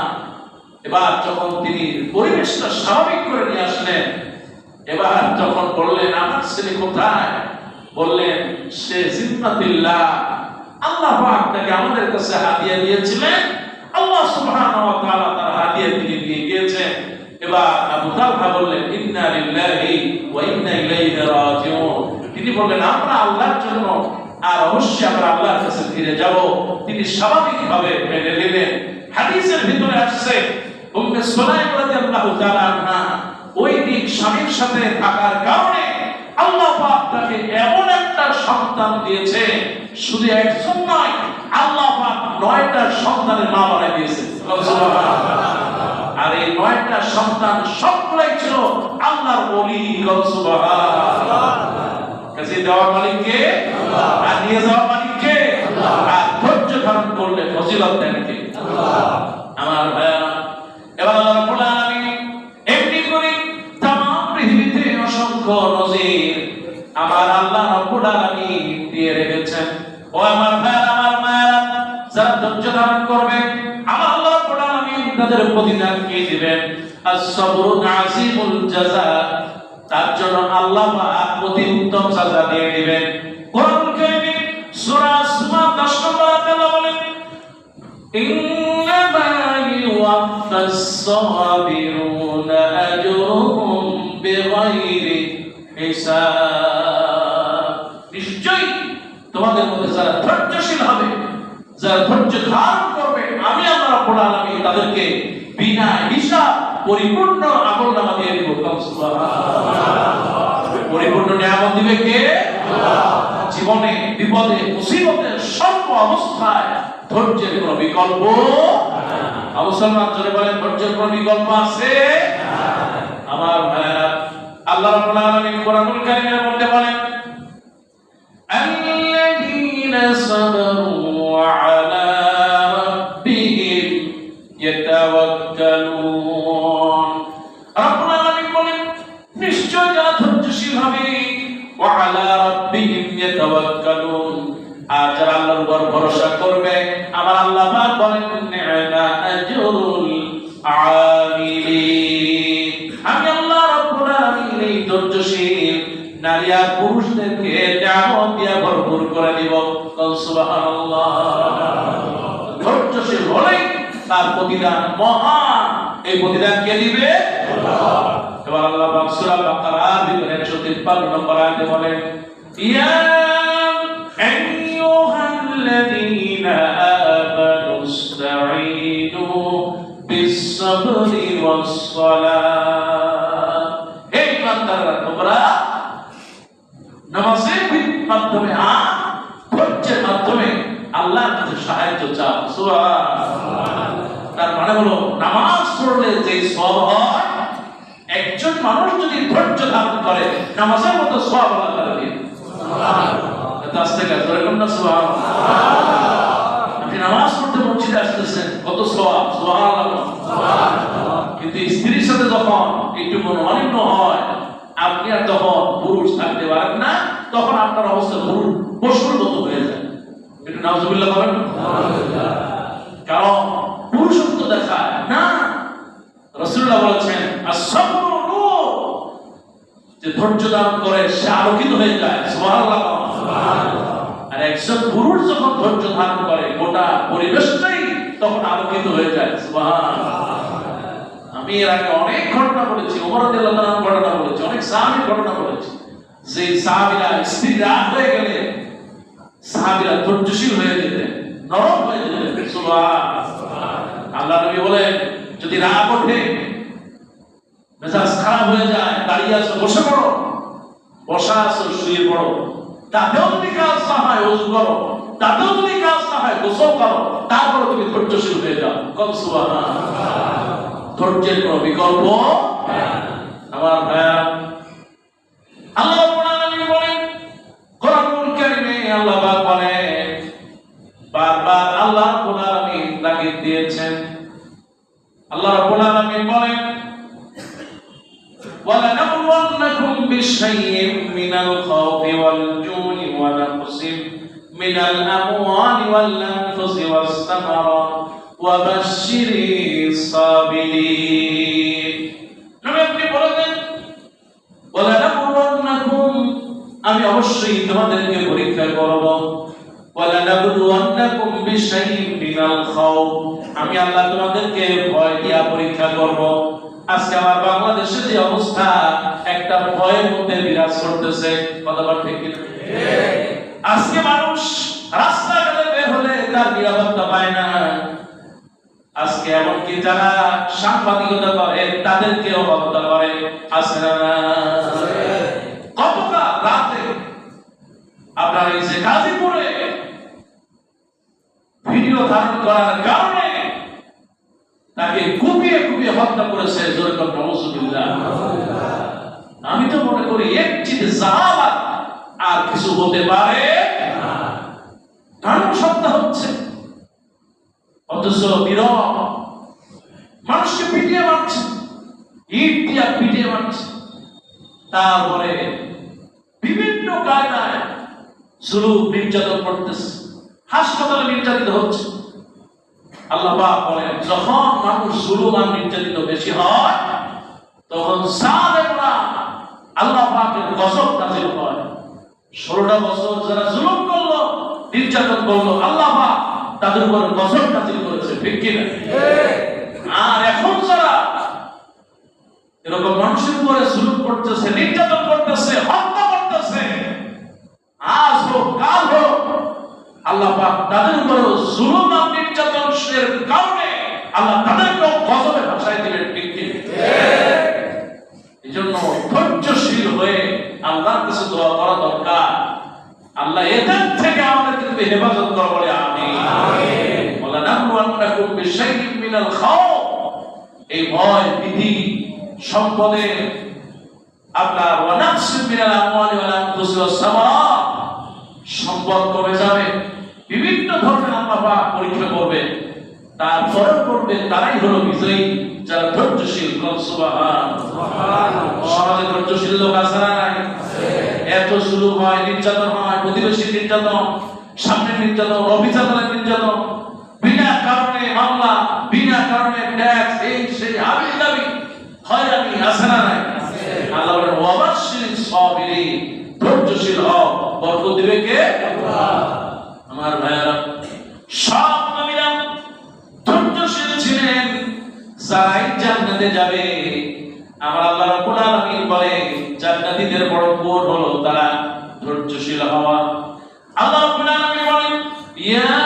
এবার যখন তিনি পরিবেশটা স্বাভাবিক করে নিয়ে আসলেন, এবার যখন বললেন আমার ছেলে কোথায়, বললেন সে জিন্নাতিল্লাহ, আল্লাহ পাক তাকে আমাদের কাছে হাদিয়া দিয়েছিলেন, আল্লাহ সুবহানাহু ওয়া তাআলা তার হাদিয়া দিয়ে গিয়েছেন। এবার আবু তালহা বললেন ইন্না লিল্লাহি ওয়া ইন্না ইলাইহি রাজিউন, তিনি বললেন আমরা আল্লাহর জন্য আর অবশ্যই আমরা আল্লাহর কাছে ফিরে যাব। তিনি স্বাভাবিকভাবে মেনে নিলেন। হাদিসের ভিতরে আসছে উম্মে সুলাইম রাদিয়াল্লাহু তাআলা আনহা ওই দিন স্বামীর সাথে থাকার কারণে আল্লাহ পাক তাকে এমন একটা সন্তান দিয়েছে, শুধু একজন নয়, আল্লাহ পাক 9টা সন্তানের মা বানাই দিয়েছে। আর এই 9টা সন্তান সবগুলাই ছিল আল্লাহর ওলি। সুবহানাল্লাহ। কাজে দেওয়ার মালিক কে? আল্লাহ। আর নিয়ে যাওয়ার মালিক কে? আল্লাহ। আর ধৈর্য ধারণ করলে ফজিলত দেন কে? আল্লাহ। আমার ভাইরা, এবার আল্লাহ রাব্বুল আলামিন এমনি করে तमाम পৃথিবীতে অসংখ্য নজির আমার আল্লাহ রাব্বুল আলামিন দিয়ে রেখেছেন। ও আমার ভাইরা, আমার মায়েরা, যারা ধৈর্য ধারণ করবে আমার আল্লাহ রাব্বুল আলামিন তাদের প্রতিদান কি দিবেন? আস-সাবরু আজিমুল জাযা, তার জন্য আল্লাহ পাক অতি উত্তম সাজা দিয়ে দিবেন। কোরআনুল কারীমে সূরা আসমা 10 নম্বর আয়াতে আল্লাহ বলেন ইন্নামা ইউওয়াফাস সাবিরুনা আজরুহুম বিগাইরি হিসাব, নিশ্চয়ই তোমাদের মধ্যে যারা ধৈর্যশীল হবে, যারা ধৈর্য ধারণ করবে, আমি আল্লাহ রাব্বুল আলামিন তাদেরকে বিনা হিসাব পরিপূর্ণ আমলনামা দিয়ে দিব। পরিপূর্ণ নিয়ামত দিবে কে? আল্লাহ। জীবনে বিপদে মুসিবতে সর্ব অবস্থায় ধৈর্যের কোনো বিকল্প না। মুসলমান জোরে বলেন ধৈর্যের কোনো বিকল্প আছে? আমার ভাইরা, আল্লাহ রাব্বুল আলামিন কোরআনুল কারীমের মধ্যে বলেন আল্লাযীনা সাবারু আলা রাব্বিহিম ইয়াতাওয়াক্কালুন। রাব্বুল আলামিন বলেন নিশ্চয় যারা ধৈর্যশীল হবে, ওয়া আলা রাব্বিহিম ইয়াতাওয়াক্কালুন, আর যারা আল্লাহর উপর ভরসা করবে, আমার আল্লাহ পাক বলেন নি'মা আজরুল আমিলিন, আমি আল্লাহ ধৈর্যশীল নারী আর পুরুষদেরকে নিয়ামত দিয়ে ভরপুর করে দিব। সুবহানাল্লাহ। ধৈর্যশীল হলেই তার প্রতিদান মহান। এই প্রতিদান কে দিবে? এবার আল্লাহ পাক সূরা বাকারার ভিতরে 153 নম্বর আয়াতে বলেন, ইয়া আইয়ুহাল্লাযীনা আমানুস্তাঈনু বিস-সাবরি ওয়াস-সালাত। হে ইমানদাররা, তোমরা নামাজের মাধ্যমে ধৈর্যের মাধ্যমে আল্লাহর কাছে সাহায্য চাও। সুবহানাল্লাহ। তার মানে হলো নামাজ পড়লে যে সওয়াব হয়, একজন মানুষ যদি ধৈর্য ধারণ করে নামাজের মতো সওয়াব আল্লাহ তাআলা দিবেন। সুবহানাল্লাহ। এটা আস্তে করে জোরে বলুন না সুবহানাল্লাহ। আপনি নামাজ পড়তে মসজিদে আসতেছেন, কত সওয়াব। সুবহানাল্লাহ। কিন্তু স্ত্রীর সাথে যখন একটু মনোমালিন্য হয়, আপনি আর তখন পুরুষ থাকতে পারেন না, তখন আপনার অবস্থা পশুর মতো হয়ে যায়। একটু নাউজুবিল্লাহ বলেন। কারণ পুরুষত্ব দেখায় না। রাসূলুল্লাহ বলেছেন, as-sabru nur, যে ধৈর্য ধারণ করে সে আলোকিত হয়ে যায়। সুবহানাল্লাহ। আর একজন পুরুষ যখন ধৈর্য ধারণ করে, গোটা পরিবেশটাই তখন আলোকিত হয়ে যায়। সুবহানাল্লাহ। আমি এর আগে অনেক ঘটনা বলেছি, ওমর রাদিয়াল্লাহু আনহু ঘটনা বলেছি, অনেক সাহাবীর ঘটনা বলেছি, যে সাহাবীরা স্ত্রী রাগ হয়ে গেলে সাহাবীরা ধৈর্যশীল হয়ে যেতেন, নরম হয়ে যেতেন। সুবহানাল্লাহ। আল্লাহ নবী বলেন, যদি রাগ ওঠে, মেজাজ খারাপ হয়ে যায়, দাঁড়িয়ে আছো বসে পড়ো, বসা আছো শুয়ে পড়ো, তাতেও যদি কাজ না হয় ওযু করো, তাতেও যদি কাজ না হয় গোসল করো, তারপরে তুমি ধৈর্যশীল হয়ে যাও। কম সুবহানাল্লাহ। ধৈর্যের কোনো বিকল্প আমার ভাইয়া। আল্লাহ রাব্বুল আলামিন বলেন কোরআনুল কারীমে, আল্লাহ পাক বলেন, বারবার আল্লাহ রাব্বুল আলামিন তাগিদ দিয়েছেন। আল্লাহ রাব্বুল আলামিন বলেন, وَلَنَبْلُوَنَّكُمْ بِشَيْءٍ مِّنَ الْخَوْفِ وَالْجُوعِ وَنَقْصٍ مِّنَ الْأَمْوَالِ وَالْأَنفُسِ وَالثَّمَرَاتِ وَبَشِّرِ الصَّابِرِينَ। নবী আপনি বলেন, وَلَنَبْلُوَنَّكُمْ, আমি অবশ্যই তোমাদেরকে পরীক্ষা করব। وَلَنَبْلُوَنَّكُمْ بِشَيْءٍ مِّنَ الْخَوْفِ, আমি আল্লাহ তোমাদেরকে ভয় দিয়া পরীক্ষা করব। আজকে আমার বাংলাদেশে যে অবস্থা, একটা ভয়ের মধ্যে বিরাজ করতেছে, কথা ঠিক কিনা? আজকে মানুষ রাস্তাঘাটে বের হলে তার নিরাপত্তা পায় না। আজকে এমনকি যারা সাংবাদিকতা করে তাদেরকেও হত্যা করে। আছে না? গতকাল রাতে আপনার এই যে গাজীপুরে ভিডিও ধারণ করার কারণে তাকে কুপিয়ে কুপিয়ে হত্যা করেছে। আমি তো মনে করি এক চিঠি জাহালাত আর কিছু হতে পারে কারণ সত্য হচ্ছে, অথচ নীরব মানুষকে পিটিয়ে মারছে, ইট দিয়া পিটিয়ে মারছে, তারপরে বিভিন্ন কায়দায় জুলুম নির্যাতন করতেছে, হাসপাতালে নির্যাতিত হচ্ছে। আল্লাহ পাক বলেন, যখন মানুষ জুলুম আর নির্যাতিত বেশি হয়, তখন জালেমরা আল্লাহ পাকের গজব নাযিল হয়। 16টা বছর যারা জুলুম করলো, নির্যাতন করলো, আল্লাহ পাক তাদের উপর গজব নাযিল করেছে। ঠিক কি না? আর এখন যারা এরকম মানুষের উপরে জুলুম করতেছে, নির্যাতন করতেছে, হত্যা করতেছে, আজ হোক কাল হোক, আল্লাহ পাক তাদের উপর জুলুম আর নির্যাতনের কারণে আল্লাহ তাদেরকে গজবে ভাসায় দিবেন। ঠিক কি? এজন্য ধৈর্যশীল হয়ে আল্লাহর কাছে দোয়া করা দরকার। আল্লাহ এদের থেকে আমাদেরকে হেফাজত করে বলে আমিন। ওয়ালা নাবলুওয়ান্নাকুম বিশাইইন মিনাল খাউফ, এই ভয় ভীতি, সম্পদে আপনার ওয়া নাকসিম মিনাল আমওয়ালি ওয়াল আনফুসি ওয়াস সামারাত, সম্পদ কমে যাবে, বিভিন্ন ধরনের আল্লাহ পাক পরীক্ষা করবে, তারপরে করবে তারাই হলো বিজয়ী, যারা ধৈর্যশীল। সুবহানাল্লাহ। সমাজে ধৈর্যশীল লোক আছে না নাই? এত জুলুম হয়, নির্যাতন হয়, প্রতিবেশী নির্যাতন, সামনে নির্যাতন, অভিযানের নির্যাতন, বিনা কারণে মামলা, বিনা কারণে ট্যাক্স, এই সেই হাবি দাবি হয়রানি, আছে না নাই? আল্লাহ বলেন ওয়াবাশশিরিস সাবিরিন, ধৈর্যশীল হও, বরকত দিবে কে? আল্লাহ। আমার ভাইরা, সব নবীরা ধৈর্যশীল ছিলেন, যারাই জান্নাতে যাবে। আমার আল্লাহ রাব্বুল আলামিন বলেন জান্নাতীদের বড় গুণ হলো তারা ধৈর্যশীল হওয়া। আল্লাহ রাব্বুল আলামিন বলেন ইয়া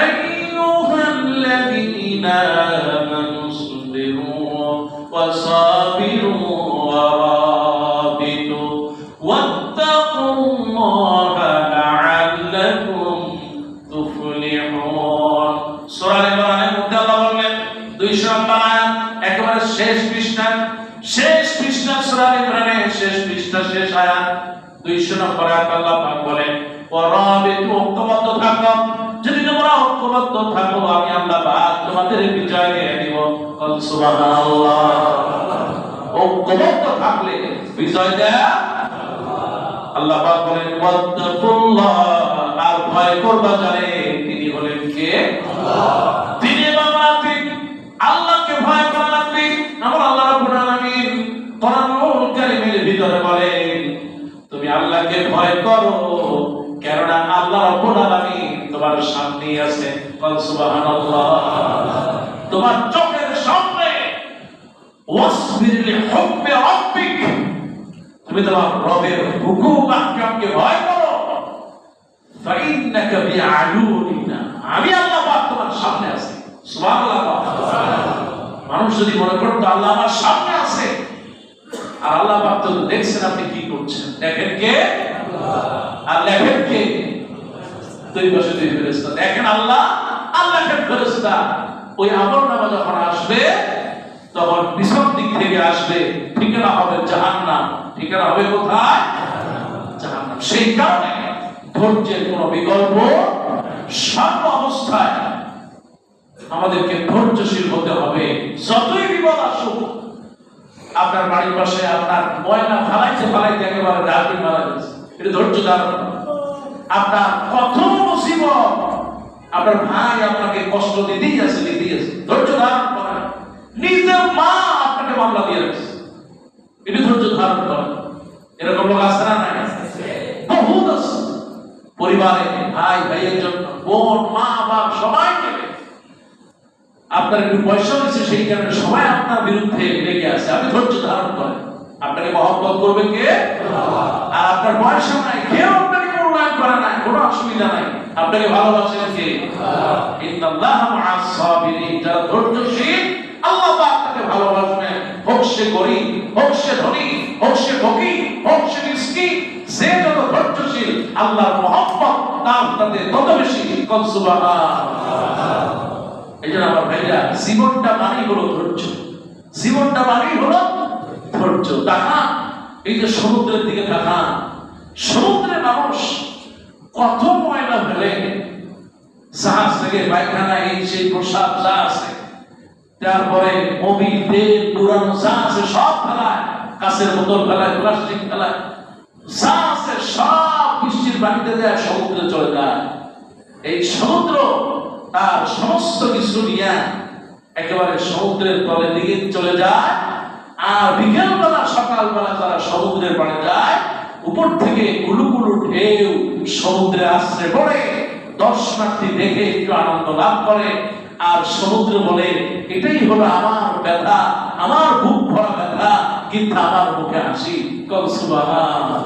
আইয়ুহাল্লাযীনা আমানু সাবিরু ওয়া সাবিরু ওয়া রাবিতু ওয়াত্তাকুল্লাহা লাআল্লাকুম তুফলিহুন। সূরা ইমরানের মধ্যে আল্লাহ বলেন 200 নম্বর আয়াত, একেবারে শেষ পৃষ্ঠা সূরা ইমরানের শেষ পৃষ্ঠা শেষ আয়াত 200 নম্বর আয়াত আল্লাহ পাক বলেন ওয়ারাবিতু, ঐক্যবদ্ধ থাকো, যদি তোমরা ঐক্যবদ্ধ থাকো আমি আল্লাহ পাক তোমাদের বিজয় দিয়ে দিব। সুবহানাল্লাহ। ঐক্যবদ্ধ থাকলে বিজয় দেয় আল্লাহ পাক বলেন ওয়াত্তাকুল্লাহ, আর ভয় করবা যারে তিনি হলেন কে? আল্লাহ। তিনি বাংলাতে আল্লাহকে ভয় করা লাগবে। আমার আল্লাহ রাব্বুল আলামিন কোরআনুল কারীমের ভিতরে বলেন তুমি আল্লাহকে ভয় করো, কেননা আল্লাহ রাব্বুল আলামিন তোমার সামনে আছে। সুবহানাল্লাহ। তোমার চোখের সামনে। ওয়াসবির লিহুব্বি রাব্বিক, তুমি তোমার রবের হুকুম আহকামকে ভয় করো। ফাইন্নাকা বিআয়ুনিনা, আমি আল্লাহ পাক তোমার সামনে আছি। সুবহানাল্লাহ। মানুষ যদি মনে করতো আল্লাহ আমার সামনে আছে, আর আল্লাহ পাক তো দেখছেন আপনি কি করছেন, দেখেন কে? আল্লাহ। আর দেখেন কে? দুই পাশে দুই ফেরেশতা, দেখেন আল্লাহ, আল্লাহ দেখেন ফেরেশতা। ওই আমলনামা যখন আসবে তখন পিছন দিক থেকে আসবে, ঠিকানা হবে জাহান্নাম। ঠিকানা হবে কোথায়? জাহান্নাম। সেই কারণে ধৈর্যের কোনো বিকল্প সর্ব অবস্থায় আমাদেরকে ধৈর্যশীল হতে হবে। যতই বিপদ আসুক, আপনার বাড়ির পাশে আপনার ময়লা ফালাইতে একেবারে রাতে মারা গেছে, এটা ধৈর্য ধারণ। আপনার কত মুসিবত, আপনার ভাই আপনাকে কষ্ট দিতেই আছে, ধৈর্য ধারণ করেন। নিজের মা আপনাকে মামলা দিয়ে রাখছে, এটা ধৈর্য ধারণ করেন। এরকম লোক আছে না? নাই? বহুত আছে। পরিবারে ভাই ভাইয়ের জন্য, বোন মা বাপ সবাই মিলে আপনার একটু পয়সা হয়েছে, সেই কারণে সবাই আপনার বিরুদ্ধে লেগে আছে, আপনি ধৈর্য ধারণ করেন। আপনাকে মহব্বত করবে কে? আর আপনার পয়সা নাই, কেউ আপনাকে মূল্যায়ন করে না, কোনো অসুবিধা নাই, আপনাকে ভালোবাসেন কে? ইন্নাল্লাহা মা'আস সাবিরিন, যারা ধৈর্যশীল আল্লাহ পাক তাকে ভালোবাসবেন। হোক সে গরীব, হোক সে ধনী, হোক সে ফকির, হোক সে মিসকিন, সে যত ধৈর্যশীল আল্লাহর মহব্বত তার তাতে তত বেশি। সুবহানাল্লাহ। এই জন্য আমার ভাইরা, জীবনটা মানেই হলো ধৈর্য, জীবনটা মানেই হলো ধৈর্য। দেখা এই যে সমুদ্রের দিকে দেখা, সমুদ্রে মানুষ কত ময়লা ফেলে, জাহাজ থেকে পায়খানা, এই সেই প্রসাদ যা আছে, তারপরে মোবিল তেল পুরানো যা আছে সব ফেলায়, কাঁচের বোতল ফেলায়, প্লাস্টিক ফেলায়, যা আছে সব বৃষ্টির পানিতে দেয়, সমুদ্রে চলে যায়। এই সমুদ্র তার সমস্ত কিছু নিয়ে একেবারে সমুদ্রের তলের দিকে চলে যায়। আর বিকেলবেলা সকালবেলা তারা সমুদ্রের পাড়ে যায়, উপর থেকে গুলুগুলু ঢেউ সমুদ্রে আশ্রে পড়ে, দর্শনার্থী দেখে একটু আনন্দ লাভ করে। আর সমুদ্র বলে এটাই হলো আমার ব্যথা, আমার বুক ভরা ব্যথা, কিন্তু আমার মুখে হাসি। সুবহানাল্লাহ।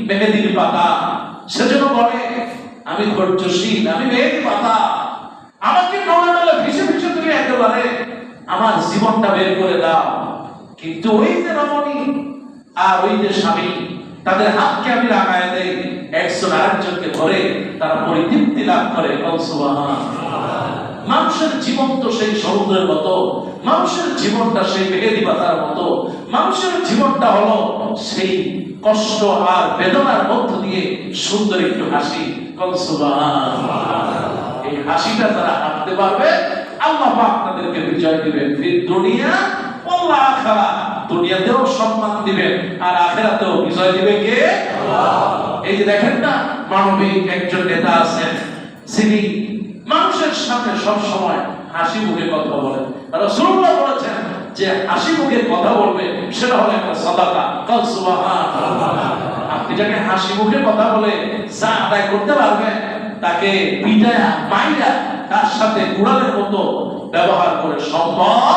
মেহেদির পাতা সেজন্য বলে আমি ধৈর্যশীল, আমি মেহেদি পাতা, আমাকে ডলে ডলে ভিসে ভিসে তুমি একেবারে আমার জীবনটা বের করে দাও। কিন্তু ওই যে রমণী আর ওই যে স্বামী, তাদের হাতকে আমি লাগায় দেই, একজন আরেকজনকে ধরে তারা পরিতৃপ্তি লাভ করে। সুবহানাল্লাহ। মানুষের জীবন তো সেই সমুদ্রের মতো, মানুষের জীবনটা সেই মেহেদি পাতার মতো, মানুষের জীবনটা হলো সেই কষ্ট আর বেদনার মধ্য দিয়ে সুন্দর একটু হাসি। সুবহানাল্লাহ। এই হাসিটা যারা হাঁটতে পারবে আল্লাহ পাক তাদেরকে বিজয় দিবেন। ফির দুনিয়া ওয়াল আখিরা, দুনিয়াতেও সম্মান দিবেন আর আখিরাতেও বিজয় দিবে কে? আল্লাহ। এই যে দেখেন না, মানবিক একজন নেতা আছেন, যিনি মানুষের সামনে সব সময় হাসি মুখে কথা বলেন। রাসূলুল্লাহ বলেছেন যে হাসি মুখে কথা বলবে সেটা হলো একটা সাদাকা। কাল সুবহানাল্লাহ। আপনি যাকে হাসি মুখে কথা বলে যা আদায় করতে পারবেন, তাকে পিটায়া মাইরা তার সাথে কুড়ালের মতো ব্যবহার করে সম্ভব।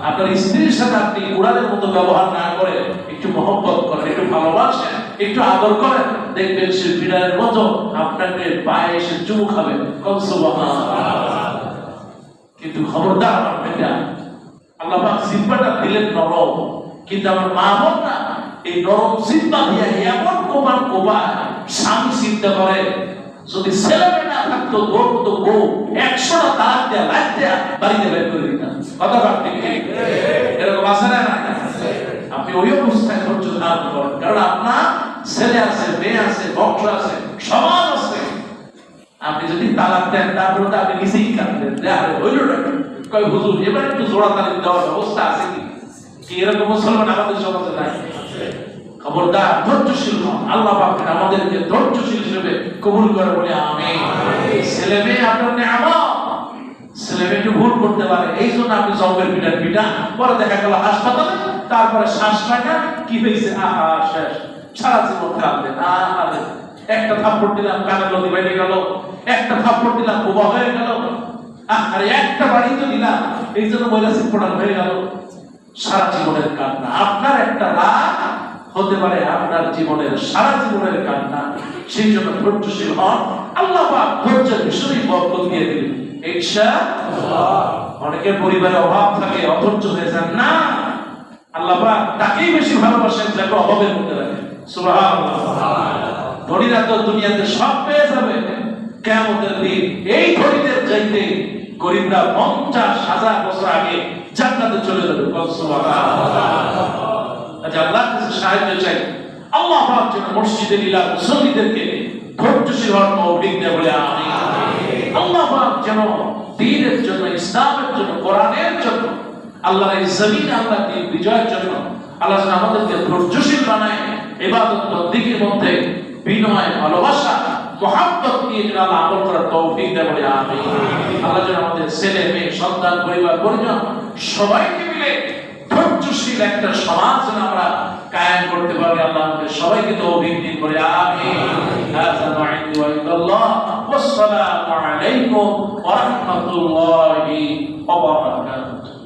আপনার স্ত্রীর সাথে আপনি কুড়ালের মতো ব্যবহার না করে একটু মহব্বত করেন, একটু ভালোবাসেন, একটু আদর করেন, দেখবেন সে বিড়ালের মতো আপনাকে পায়ে এসে চুমু খাবে। কিন্তু খবরদার আমার বেটা, আল্লাহ পাক জিহ্বাটা দিলেন নরম, কিন্তু আমার মা বোন না এই নরম জিহ্বা দিয়ে এমন কোপান কোপায়, স্বামী চিন্তা করে যদি ছেলে মেয়ে না থাকতো তোর মতো বউ 100টা তালাক দেয়া লাখ দেয়া বাড়িতে বের করে দিতাম। কথা ভাবতে এরকম আছে না? আপনি ওই অবস্থায় ধৈর্য ধারণ করেন, কারণ আপনার ছেলে আছে, মেয়ে আছে, বংশ আছে, সমাজ আছে। আপনি যদি তালাক দেন তারপরে তো আপনি নিজেই কাঁদবেন, হইল না কয় হুজুর এবার একটু জোড়া তালিক দেওয়ার ব্যবস্থা আছে কি? এরকম মুসলমান আমাদের সমাজে নাই। খবরদার ধৈর্যশীল হন। আল্লাহ পাক আমাদেরকে ধৈর্যশীল হিসেবে কবুল করে বলে আমিন। ছেলে মেয়ে আপনার নিয়ামত, ছেলে মেয়ে একটু ভুল করতে পারে, এই জন্য আপনি জবের পিটা পরে দেখা গেল হাসপাতালে, তারপরে শ্বাস টাকা কি হয়েছে, আহা শেষ, সারা জীবন কাঁদবেন। আরে একটা থাপ্পড় দিলাম কানের নদী বেড়ে গেল, একটা থাপ্পড় দিলাম বোবা হয়ে গেল, আরে একটা বাড়ি তো দিলাম এই জন্য মহিলা সিম্পটাল হয়ে গেল। সারা জীবনের কান্না। আপনার একটা রাগ হতে পারে আপনার জীবনের সারা জীবনের কান্না। সেই জন্য ধৈর্যশীল হন, আল্লাহ পাক ধৈর্যের ভীষণই বরকত দিয়ে দিবেন ইনশাআল্লাহ। অনেকের পরিবারে অভাব থাকে, অধৈর্য হয়ে যান না, আল্লাহ পাক তাকেই বেশি ভালোবাসেন যাকে অভাবের মধ্যে রাখেন। সুবহানাল্লাহ। ধনীরা তো দুনিয়াতে সব পেয়ে যাবে, কিয়ামতের দিন এই ধনীদের চাইতে গরিবরা 50,000 বছর আগে জান্নাতে চলে যাবে। সুবহানাল্লাহ। আল্লাহর কাছে সাহায্য চাই, আল্লাহ পাক যেন মসজিদে লীলা মুসল্লিদেরকে ধৈর্যশীল হওয়ার তৌফিক দেয় বলে আমিন। আল্লাহ পাক যেন দ্বীনের জন্য, ইসলামের জন্য, কোরআনের জন্য, আল্লাহর এই জমিনে আল্লাহ দ্বীন বিজয়ের জন্য আল্লাহ যেন আমাদেরকে ধৈর্যশীল বানায়, ইবাদত বন্দেগীর মধ্যে বিনয়, ভালোবাসা, মুহাব্বত নিয়ে যেন আল্লাহ আমল করার তৌফিক দেয় বলে আমিন। আল্লাহ যেন আমাদের ছেলে মেয়ে, সন্তান, পরিবার, পরিজন সবাইকে মিলে ধৈর্যশীল একটা সমাজ যেন আমরা কায়েম করতে পারি। আল্লাহ আমাদের সবাইকে তৌফিক দিন বলে আমিন। হাযা মা ইনদি ওয়া ইনদাল্লাহ। ওয়াসসালামু আলাইকুম ওয়া রাহমাতুল্লাহি ওয়া বারাকাতুহু।